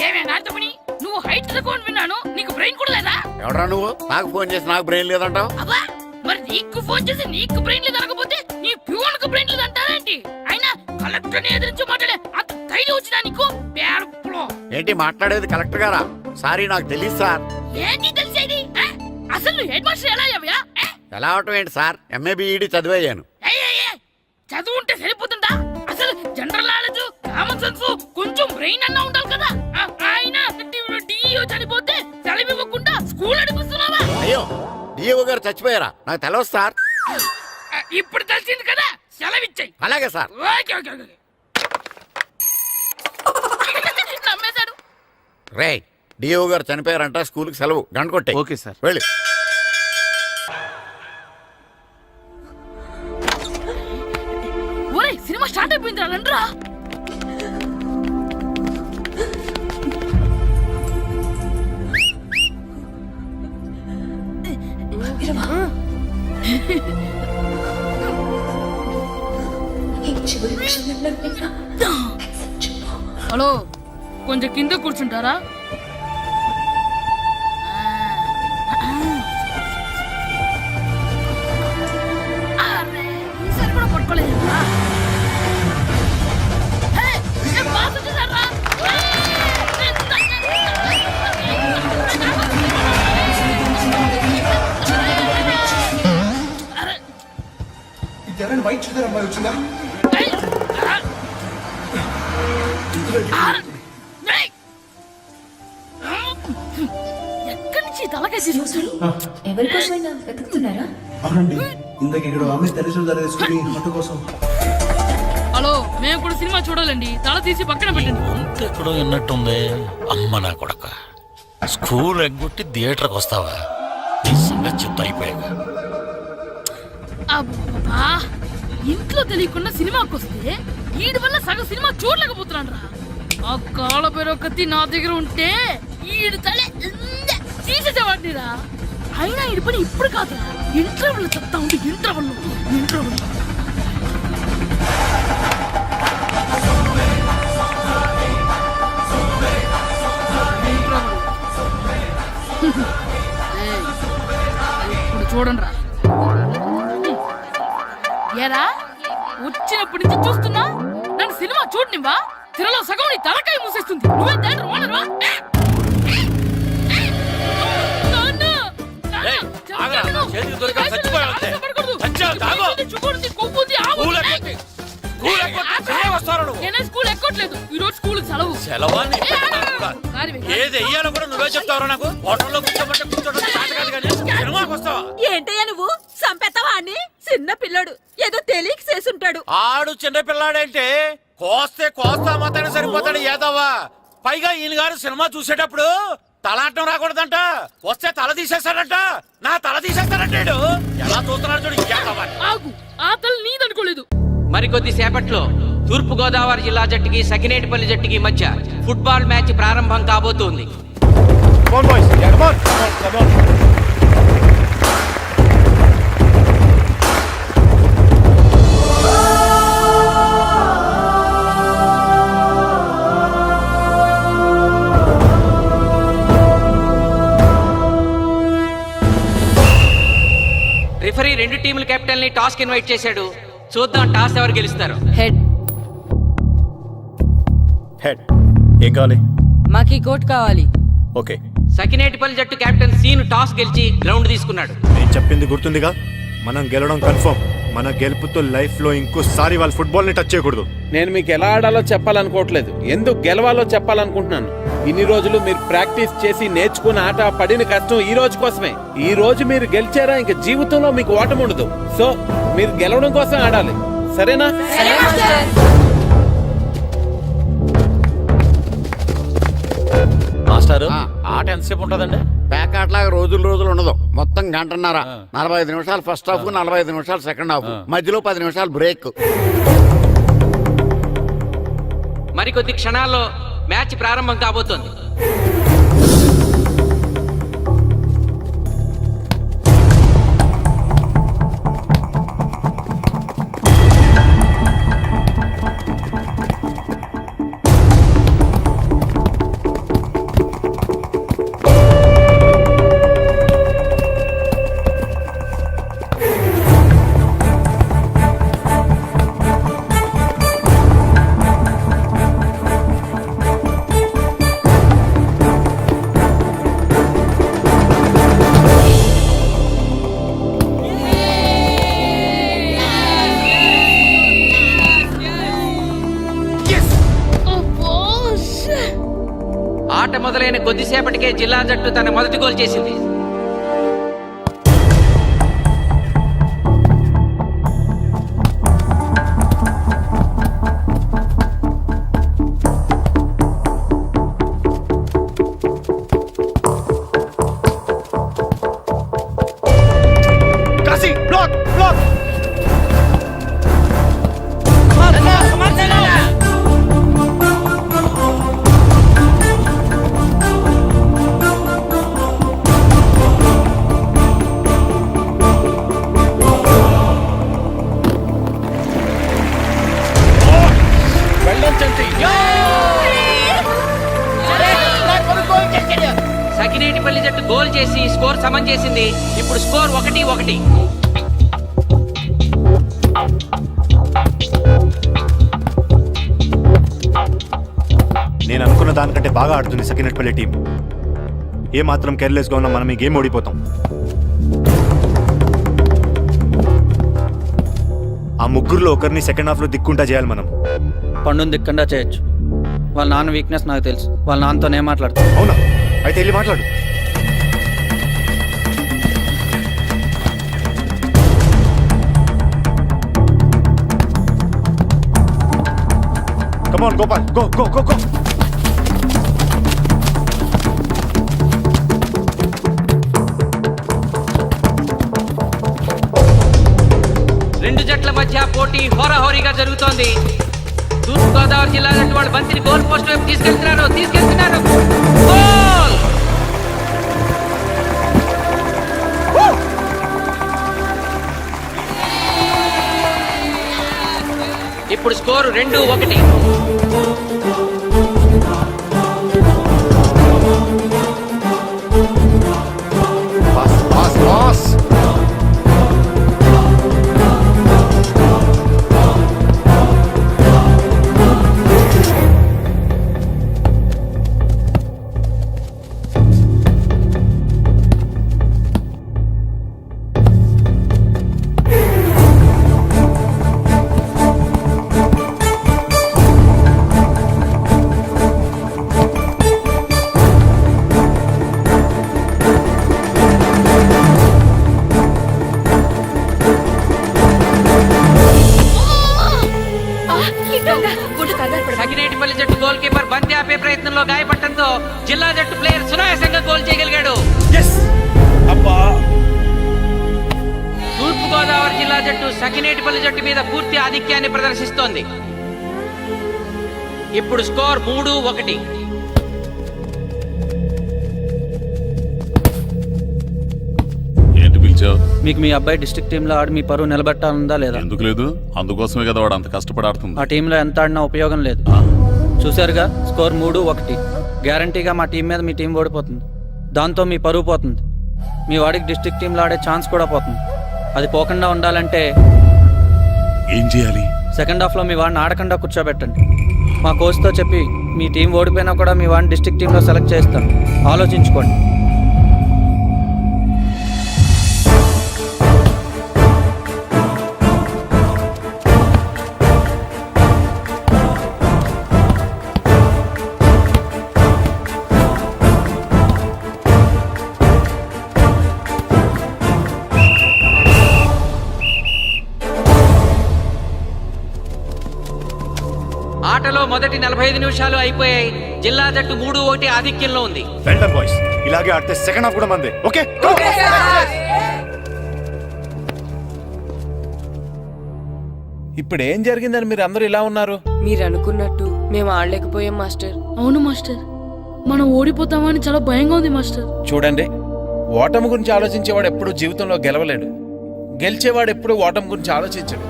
ఏమే నారదముని, నువ్వు హైట్ తక్కువ విన్నాను, నీకు బ్రెయిన్ కూడా లేదా? ఎవడరా నువ్వు? నాకు ఫోన్ చేసి నాకు బ్రెయిన్ లేదంటావు? అబ్బా, మరి నీకు ఫోన్ చేసి నీకు బ్రెయిన్ లేదనకపోతే నీ ప్యూన్కు బ్రెయిన్ లేదంటారేంటి? అయినా కలెక్టర్ ని ఎదిరించి మాట్లాడే అంత ధైర్యం వచ్చినా నీకు? పేర్పులో ఏంటి మాట్లాడేది? కలెక్టర్ గారా? సారీ, నాకు తెలియదు సార్. ఏంటి తెలిసేది? అసలు నువ్వు హెడ్ మాస్టర్ ఎలా అయ్యావా? ఎలా అవటం ఏంటి సార్? MA B Ed చదివయ్యాను. చదువు ఉంటే సరిపోతుందా? అసలు జనరల్ నాలెడ్జ్, కామన్ సెన్స్, కొంచెం బ్రెయిన్ అన్నా ఉండాలి కదా. ఆయన డిఇఓ చనిపోతే సెలవు ఇవ్వకుండా స్కూల్ నడిపిస్తున్నావా? అయ్యో, డిఓ గారు చచ్చిపోయారా? నాకు తెలియదు సార్. ఇప్పుడు తెలిసింది కదా, సెలవిచ్చాయి. అలాగే సార్. Okay okay okay. నమ్మేశాడు. రే, డిఓ గారు చనిపోయారంట, స్కూల్కి సెలవు. గంట కొట్టే. Okay sir. వెళ్ళి. ఒరేయ్, సినిమా స్టార్ట్ అయిపోయింది రా, రండ్రా. హలో, కొంచెం కింద కూర్చుంటారా? ఈసారి కూడా పట్టుకోలేదు. ఎక్కడి నుంచి తలకాయ తీసుకొచ్చాడు? ఎవరికోసమైనా వెతుకుతున్నారా? అవునండి, ఇందాక ఇక్కడ ఆమె తల్లిదండ్రులు తీసుకుని ఆటో కోసం. హలో, మేము కూడా సినిమా చూడాలండి. తల తీసి పక్కన పెట్టండి. ఎక్కడో విన్నట్టుంది. అమ్మ నా కొడక, స్కూల్ ఎగ్గొట్టి థియేటర్కి వస్తావా? నీ సంగతి చెప్తా అయిపోయాక. అబ్బా, ఇంట్లో తెలియకుండా సినిమాకి వస్తే వీడి వల్ల సగం సినిమా చూడలేకపోతున్నాను రా. ఆ కాళ్ళ పేరు కత్తి నా దగ్గర ఉంటే ఈడు తలే తీసేసేవాడిని రా. అయినా ఈడి పని ఇప్పుడు కాదురా, ఇంటర్వెల్ చెప్తా ఉంటే ఇంటర్వెల్ ఇప్పుడు చూడండి రా. ఏరా, వచ్చినప్పటి నుంచి చూస్తున్నా, నన్ను సినిమా చూడనివ్వా? తిరలో సగం నీ తలకాయ మూసేస్తుంది. నువ్వే థియేటర్ ఓనర్వా? నేనే స్కూల్ ఎక్కట్లేదు, ఈ రోజు స్కూల్ సెలవు. ఏది వెయ్యాలో కూడా నువ్వే చెప్తావు. నాకు హోటల్లో కూర్చోబట్టే కూర్చోడం కాదు కానీ సినిమాకి వస్తావా? ఏంటయ్యా నువ్వు? సంపెత్తవా అని? చిన్న పిల్లడు, ఏదో తెలియక చేసుంటాడు. ఆడు చిన్న పిల్లాడంటే కోస్తే కోస్తా మాత్రమే సరిపోతాడు ఏదవ్వా. పైగా ఈయన గారు సినిమా చూసేటప్పుడు తలాటం రాకూడదంట, వస్తే తల తీసేస్తాడంట. నా తల తీసేస్తాడంటాడు. ఎలా చూస్తున్నాడు చూడు. ఆగు, ఆ తల నీదనుకోలేదు. మరికొద్ది సేపట్లో తూర్పు గోదావరి జిల్లా జట్టుకి సకినేటిపల్లి జట్టుకి మధ్య ఫుట్బాల్ మ్యాచ్ ప్రారంభం కాబోతోంది. రిఫరీ రెండు టీముల కెప్టెన్ ని టాస్ కి ఇన్వైట్ చేశాడు. చూద్దాం టాస్ ఎవరు గెలుస్తారు. Head head. ఏం కావాలి? మాకు ఈ కోట్ కావాలి. ఓకే. సకినేటిపల్లి జట్టు కెప్టెన్ సీను టాస్ గెలిచి గ్రౌండ్ తీసుకున్నాడు. నేను చెప్పింది గుర్తుందిగా, మనం గెలవడం కన్ఫర్మ్. మన గెలుపుతో లైఫ్ లో ఇంకోసారి వాళ్ళ ఫుట్బాల్ ని టచ్ చేయకూడదు. నేను మీకు ఎలా ఆడాలో చెప్పాలనుకోవట్లేదు, ఎందుకు గెలవాలో చెప్పాలనుకుంటున్నాను. ఇన్ని రోజులు మీరు ప్రాక్టీస్ చేసి నేర్చుకున్న ఆట పడిన కష్టం ఈ రోజు కోసమే. ఈ రోజు మీరు గెలిచారా, ఇంక జీవితంలో మీకు ఓటమి ఉండదు. సో మీరు గెలవడం కోసం ఆడాలి, సరేనా? మాస్టారు, ఆట ఎంతసేపు ఉంటుందండి? ప్యాకాట్లాగా రోజులు ఉండదు. మొత్తం గంటన్నర. 45 నిమిషాలు ఫస్ట్ హాఫ్, 45 నిమిషాలు సెకండ్ హాఫ్, మధ్యలో 10 నిమిషాలు బ్రేక్. మరికొద్ది క్షణాల్లో మ్యాచ్ ప్రారంభం కాబోతోంది. ఆట మొదలైన కొద్దిసేపటికే జిల్లా జట్టు తన మొదటి గోల్ చేసింది. సకినేటిపల్లి జట్టు గోల్ చేసి స్కోర్ సమం చేసింది. ఇప్పుడు స్కోర్ 1-1. నేను అనుకున్న దానికంటే బాగా ఆడుతుంది సకినేటిపల్లి టీం. ఏ మాత్రం కేర్లెస్గా ఉన్నా మనం ఈ గేమ్ ఓడిపోతాం. ఆ ముగ్గురులో ఒకరిని సెకండ్ హాఫ్లో దిక్కుంటా చేయాలి మనం. పండుని దిక్కుండా చేయొచ్చు. వాళ్ళ నాన్న వీక్నెస్ నాకు తెలుసు. వాళ్ళ నాన్నతోనే మాట్లాడతాను. అవునా? అయితే వెళ్ళి మాట్లాడు. Come on, Gopal. Go, go, go, go. రెండు జట్ల మధ్య పోటీ హోరాహోరీగా జరుగుతోంది. తూర్పుగోదావరి జిల్లా జట్టు వాళ్ళు బంతిని గోల్ పోస్ట్ వైపు తీసుకెళ్తున్నారు. గోల్! ఇప్పుడు స్కోరు 2-1. సకినేటిపల్లి జట్టు గోల్ కీపర్ బంతి ఆపే ప్రయత్నంలో గాయపడటంతో జిల్లా జట్టు ప్లేయర్ సునాయాసంగా గోల్ చేయగలిగాడు. తూర్పుగోదావరి జిల్లా జట్టు సకినేటిపల్లి జట్టు మీద పూర్తి ఆధిక్యాన్ని ప్రదర్శిస్తోంది. ఇప్పుడు స్కోర్ 3-1. ఏంటి పిలిచావు? మీకు మీ అబ్బాయి డిస్ట్రిక్ట్ టీంలో ఆడి మీ పరువు నిలబెట్టాలందా లేదా? ఎందుకు లేదు? అందుకోసమే కదా వాడు అంత కష్టపడి ఆడుతుంది. ఆ టీంలో ఎంత ఆడినా ఉపయోగం లేదు. చూశారుగా, స్కోర్ 3-1. గ్యారంటీగా మా టీం మీద మీ టీం ఓడిపోతుంది. దాంతో మీ పరువు పోతుంది. మీ వాడికి డిస్ట్రిక్ట్ టీంలో ఆడే ఛాన్స్ కూడా పోతుంది. అది పోకుండా ఉండాలంటే ఏం చేయాలి? సెకండ్ హాఫ్లో మీ వాడిని ఆడకుండా కూర్చోబెట్టండి. మా కోచ్తో చెప్పి మీ టీం ఓడిపోయినా కూడా మీ వాడిని డిస్ట్రిక్ట్ టీంలో సెలెక్ట్ చేస్తాను. ఆలోచించుకోండి. ఆట ఆటలో మొదటి 45 నిమిషాలు అయిపోయాయి. జిల్లా జట్టు 3-1 ఆధిక్యంలో ఉంది. వెల్డన్ బాయ్స్, ఇలాగే ఆడితే సెకండ్ హాఫ్ కూడా మందే. ఓకే ఇప్పుడు ఏం జరిగిందని మీరు అందరూ ఇలా ఉన్నారు? మీరు అనుకున్నట్టు మేము ఆడలేకపోయాం మాస్టర్. అవును మాస్టర్, మనం ఓడిపోతామని చాలా భయంగా ఉంది మాస్టర్. చూడండి, ఓటమి గురించి ఆలోచించేవాడు ఎప్పుడు జీవితంలో గెలవలేడు, గెలిచేవాడు ఎప్పుడు ఓటమి గురించి ఆలోచించడు.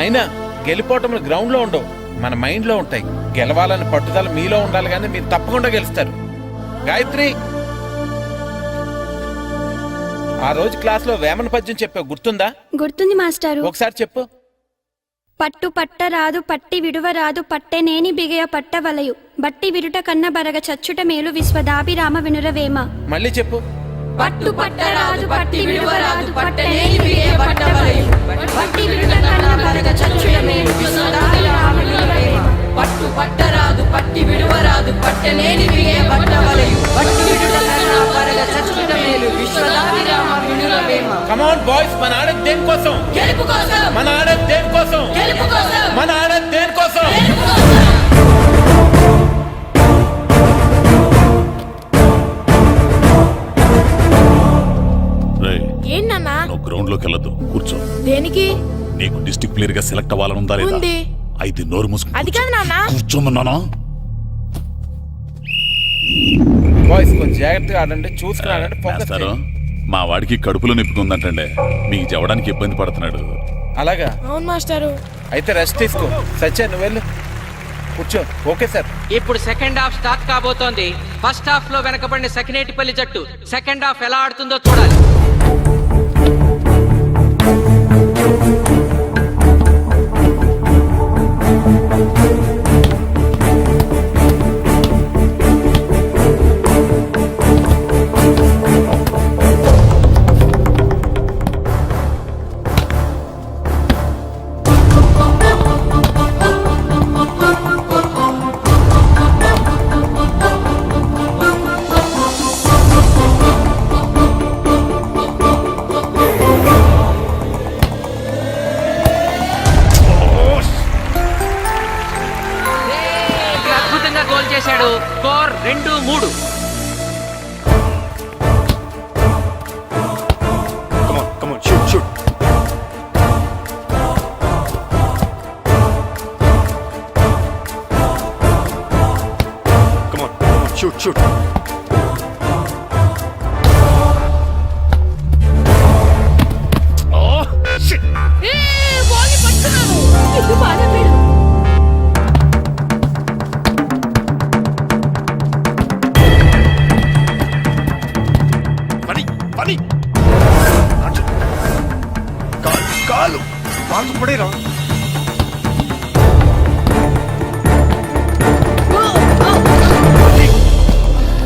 అయినా గెలిపోవటములు గ్రౌండ్లో ఉండవు, మన మైండ్లో ఉంటాయి. గెలవాలని పట్టుదల మీలో ఉండాలి, కానీ మీరు తప్పకుండా గెలుస్తారు. గాయత్రి, ఆ రోజు క్లాస్లో వేమన పద్యం చెప్పావు, గుర్తుందా? గుర్తుంది మాస్టారు. ఒకసారి చెప్పు. పట్టు పట్ట రాదు పట్టి విడువ రాదు పట్టెనేని బిగయ పట్ట వలయు బట్టి విరుట కన్న బరగ చచ్చుట మేలు విశ్వదాభిరామ వినురవేమ. మళ్ళీ చెప్పు. పట్టు పట్ట రాదు పట్టి విడువ రాదు పట్టనేని బిగయ పట్ట వలయు బట్టి విరుట కన్న బరగ చచ్చుట మేలు విశ్వదాభిరామ వినురవేమ. పట్టు పట్ట రాదు పట్టి విడువ రాదు పట్టనేని బిగయ పట్ట వలయు బట్టి విరుట కన్న బరగ చచ్చుట మేలు విశ్వదాభిరామ వినురవేమ. కమ్ ఆన్ బాయ్స్, మన ఆడేది దేనికోసం? గెలుపు కోసం. మన ఆడేది దేనికోసం? గెలుపు కోసం. మన ఆడేది దేనికోసం? ఏంటన్నా? నువ్వు గ్రౌండ్ లోకి వెళ్ళదు, కూర్చో. దేనికి? నీకు డిస్ట్రిక్ట్ ప్లేయర్ గా సెలెక్ట్ అవ్వాలనుందా లేదా? ఉంది. అయితే నోరు మూసుకుని అది కాదు నాన్న. కూర్చోమన్నానా? బాయ్స్ కొంచెం జాగ్రత్తగా ఆడండి, చూసుకున్నాడంటే ఫోకస్ మాస్టారు, చేయండి. మా వాడికి కడుపులో నొప్పికుందంటండి, మీకు చెప్పడానికి ఇబ్బంది పడుతున్నాడు. అలాగా? అవును మాస్టారు. అయితే రెస్ట్ తీసుకో. సత్య నువ్వు వెళ్ళు, కూర్చో. Okay sir. ఇప్పుడు సెకండ్ హాఫ్ స్టార్ట్ కాబోతోంది. ఫస్ట్ హాఫ్ లో వెనకబడిన సకినేటిపల్లి జట్టు సెకండ్ హాఫ్ ఎలా ఆడుతుందో చూడాలి. అద్భుతంగా గోల్ చేశాడు. Score 2-3. Come on, shoot. Come on, shoot. Oh, shit. బాల్ని పట్టుకున్నాను. ఇల్లు బాగా వీడు. పని కాలు పడేరా.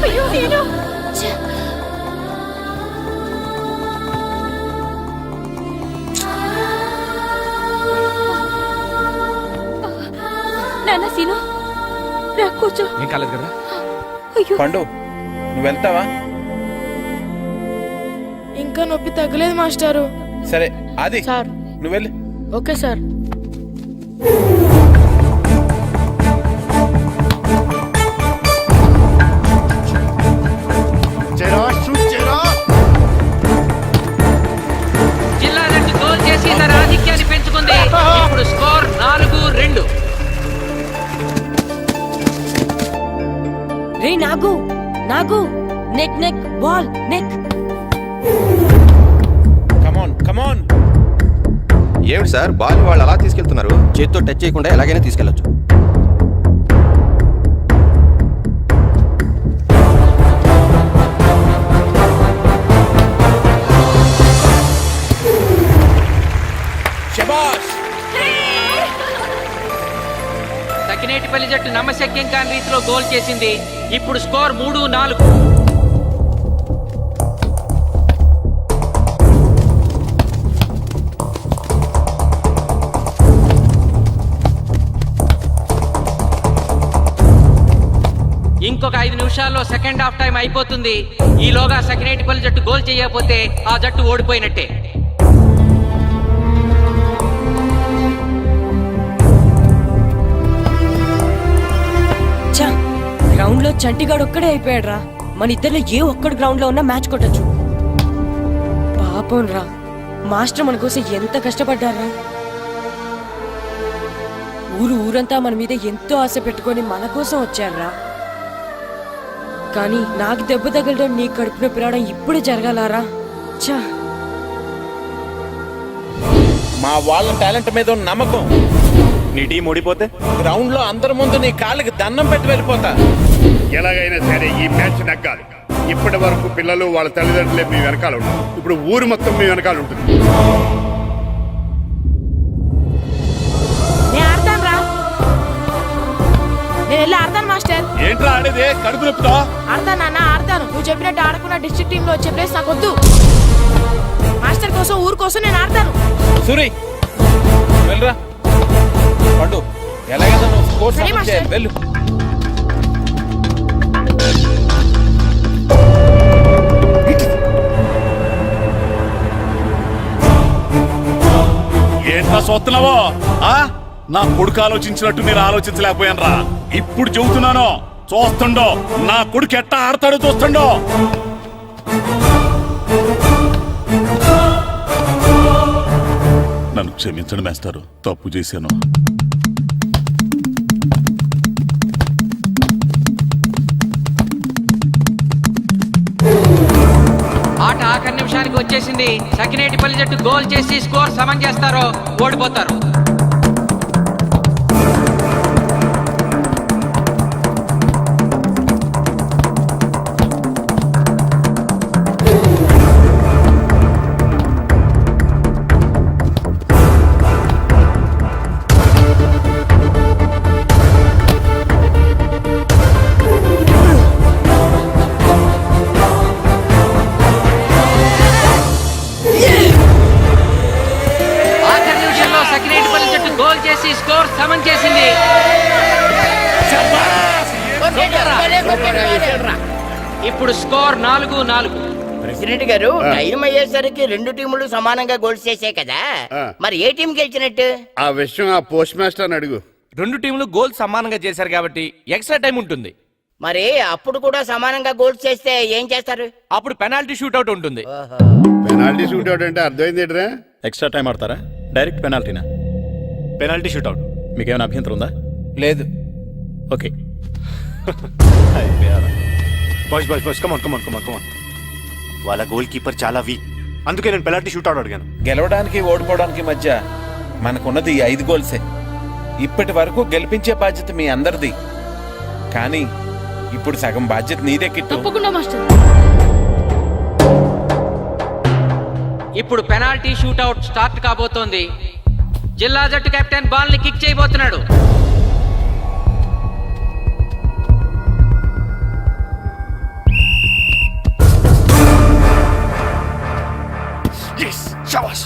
అయ్యో నేను నాన్న సీను రా కూర్చో. ఏం కాలేదు కదా? అయ్యో పండు, నువ్వు వెళ్తావా? ఇంకా నొప్పి తగ్గలేదు మాస్టారు. సరే ఆది, సార్. నువ్వు వెళ్ళు. Okay sir. జిల్లా జట్టు గోల్ చేసి తన ఆధిక్యాన్ని పెంచుకుంది. ఇప్పుడు స్కోర్ 4-2. రే నాగు, నెక్ బాల్ నెక్. కమాన్. ఏమిటి సార్, బాల్ వాళ్ళు అలా తీసుకెళ్తున్నారు? చేతితో టచ్ చేయకుండా ఎలాగైనా తీసుకెళ్లొచ్చు. శభాష్. సకినేటిపల్లి జట్టు నమ్మశక్యం కాని రీతిలో గోల్ చేసింది. ఇప్పుడు స్కోర్ 3-4. ఇంకొక 5 నిమిషాల్లో సెకండ్ హాఫ్ టైం అయిపోతుంది. ఈలోగా సకినేటిపల్లి జట్టు గోల్ చేయకపోతే ఆ జట్టు ఓడిపోయినట్టే. చంటిగాడు ఒక్కడే అయిపోయాడు రా. మన ఇద్దరిలో ఏ ఒక్కడు గ్రౌండ్ లో ఉన్నా మ్యాచ్ కొట్టచ్చు. పాపం రా, మాస్టర్ మన కోసం ఎంత కష్టపడ్డారా. ఊరంతా మన మీద ఎంతో ఆశ పెట్టుకొని మన కోసం వచ్చారా. కానీ నాకు దెబ్బ తగలడం, నీ కడుపు నొప్పి రావడం ఇప్పుడే జరగాలారా. ఛా, మా వాళ్ళ టాలెంట్ మీద ఉన్న నమ్మకం. నీ టీం ఓడిపోతే గ్రౌండ్ లో అందరి ముందు నీ కాళ్ళకి దండం పెట్టి వెళ్ళిపోతా. ఎలాగైనా సరే ఈ మ్యాచ్ నెగ్గాలి. ఇప్పటి వరకు పిల్లలు వాళ్ళ తల్లిదండ్రులే మీ వెనకాల ఉంటారు. ఇప్పుడు ఊరు మొత్తం మీ వెనకాల ఉంటుంది. నేను ఆడతాను రా, నేను వెళ్ళి ఆడతాను మాస్టర్. ఏంట్రా ఆడేది? కడుపు నొప్పితో ఆడతాను నాన్న, ఆడతాను. నువ్వు చెప్పినట్టు ఆడకుండా డిస్ట్రిక్ట్ టీమ్ లో వచ్చే ప్లేస్ నాకు వద్దు. మాస్టర్ కోసం, ఊరు కోసం నేను ఆడతాను. సూరి వెళ్ళరా. పండు ఎలాగైనా నువ్వు స్కోర్ సరే, సాధించే. మాస్టర్. వెళ్ళు. ఏంట్రా చూస్తున్నావో? నా కొడుకు ఆలోచించినట్టు నేను ఆలోచించలేకపోయాను రా. ఇప్పుడు చెబుతున్నాను, చూస్తుండో నా కొడుకు ఎట్టా ఆడతాడో చూస్తుండో. నన్ను క్షమించండి మేస్తారు, తప్పు చేశాను. ఆట ఆఖరి నిమిషానికి వచ్చేసింది. సకినేటిపల్లి జట్టు గోల్ చేసి స్కోర్ సమం చేస్తారో ఓడిపోతారు. ఆఖరి నిమిషంలో సకినేటిపల్లి జట్టు గోల్ చేసి స్కోర్ సమం చేసింది. ఇప్పుడు స్కోర్ 4-4. ప్రెసిడెంట్ గారు, టైం అయ్యేసరికి రెండు టీములు సమానంగా గోల్స్ చేసే కదా, మరి ఏ టీం గెలిచినట్టు? ఆ విషయం ఆ పోస్ట్ మాస్టర్ అడుగు. రెండు టీంలు గోల్ సమానంగా చేశారు కాబట్టి ఎక్స్ట్రా టైం ఉంటుంది. మరి అప్పుడు కూడా సమానంగా గోల్స్ చేస్తే ఏం చేస్తారు? అప్పుడు పెనాల్టీ షూట్అవుట్ ఉంటుంది. పెనాల్టీ షూట్ అవుట్ అంటే అర్థమైంది ఏంట్రా? ఎక్స్ట్రా టైం ఆడతారా? డైరెక్ట్ పెనాల్టీనా? Penalty shootout. మీకేమైనా అభ్యంతరం ఉందా? లేదు. Okay. Boys boys boys come on come on come on come on. వాళ్ళ గోల్ కీపర్ చాలా వీక్, అందుకే నేను పెనాల్టీ షూట్అవుట్ అడిగాను. గెలవడానికి ఓడిపోవడానికి మధ్య మనకున్నది ఈ 5 గోల్సే. ఇప్పటి వరకు గెలిపించే బాధ్యత మీ అందరిది. కానీ ఇప్పుడు సగం బాధ్యత నీదే కిట్టు. తప్పకుండా మాస్టర్. ఇప్పుడు పెనాల్టీ షూట్అవుట్ స్టార్ట్ కాబోతోంది. జిల్లా జట్టు కెప్టెన్ బాల్ ని కిక్ చేయబోతున్నాడు. శబాష్.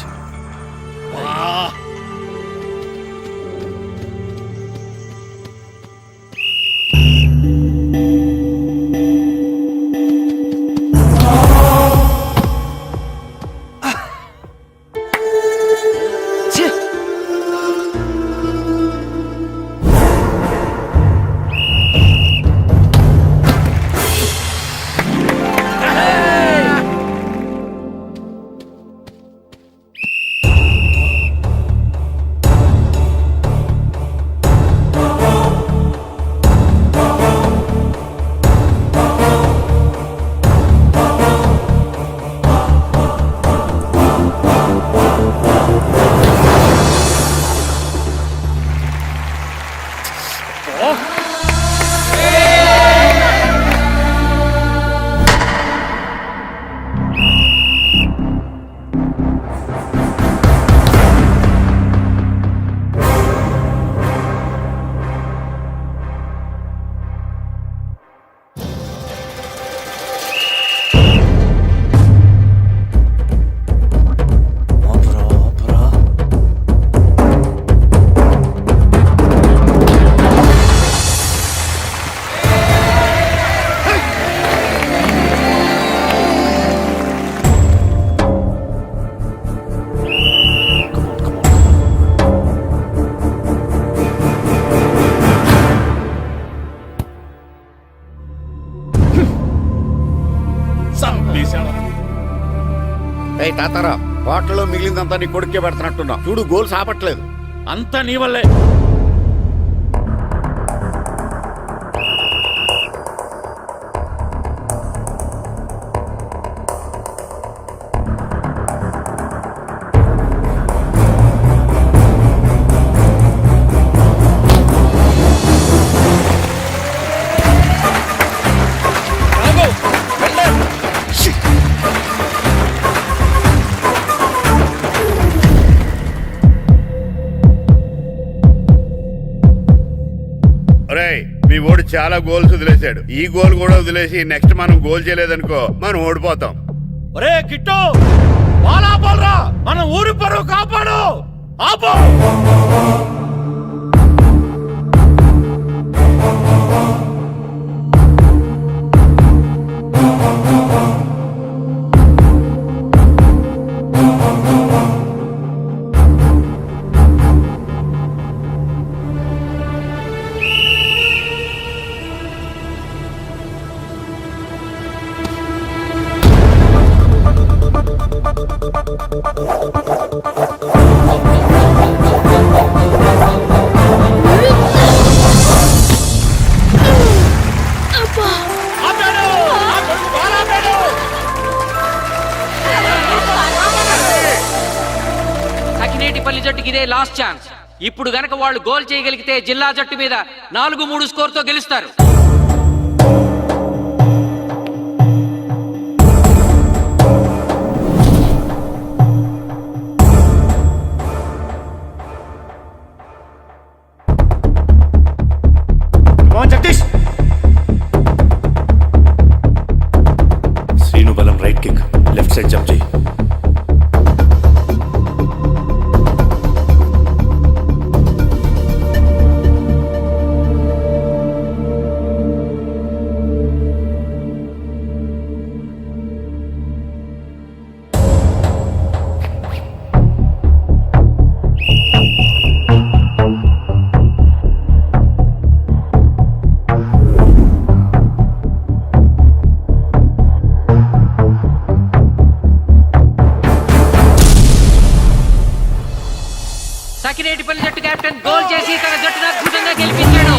ఏయ్ తాతారా, హోటల్లో మిగిలిందంతా నీ కొడుకే పెడుతున్నట్టున్నా. చూడు గోల్స్ ఆపట్లేదు. అంతా నీ వల్లే. ఒరేయ్, మీ ఓడి చాలా గోల్స్ వదిలేశాడు. ఈ గోల్ కూడా వదిలేసి నెక్స్ట్ మనం గోల్ చేయలేదనుకో మనం ఓడిపోతాం. ఒరే కిట్టు, బాల్ ఆపాలరా, మన ఊరి పరువు కాపాడు. ఆపో. ఆపాడు. బాల్ ఆపాడు. సకినేటిపల్లి జట్టుకి ఇదే లాస్ట్ ఛాన్స్. ఇప్పుడు గనక వాళ్ళు గోల్ చేయగలిగితే జిల్లా జట్టు మీద 4-3 స్కోర్ తో గెలుస్తారు. జగదీష్, శ్రీను బలం right kick, left side jump చేయి. సకినేటిపల్లి జట్టు కెప్టెన్ గోల్ చేసి తన జట్టును అద్భుతంగా గెలిపించాడు.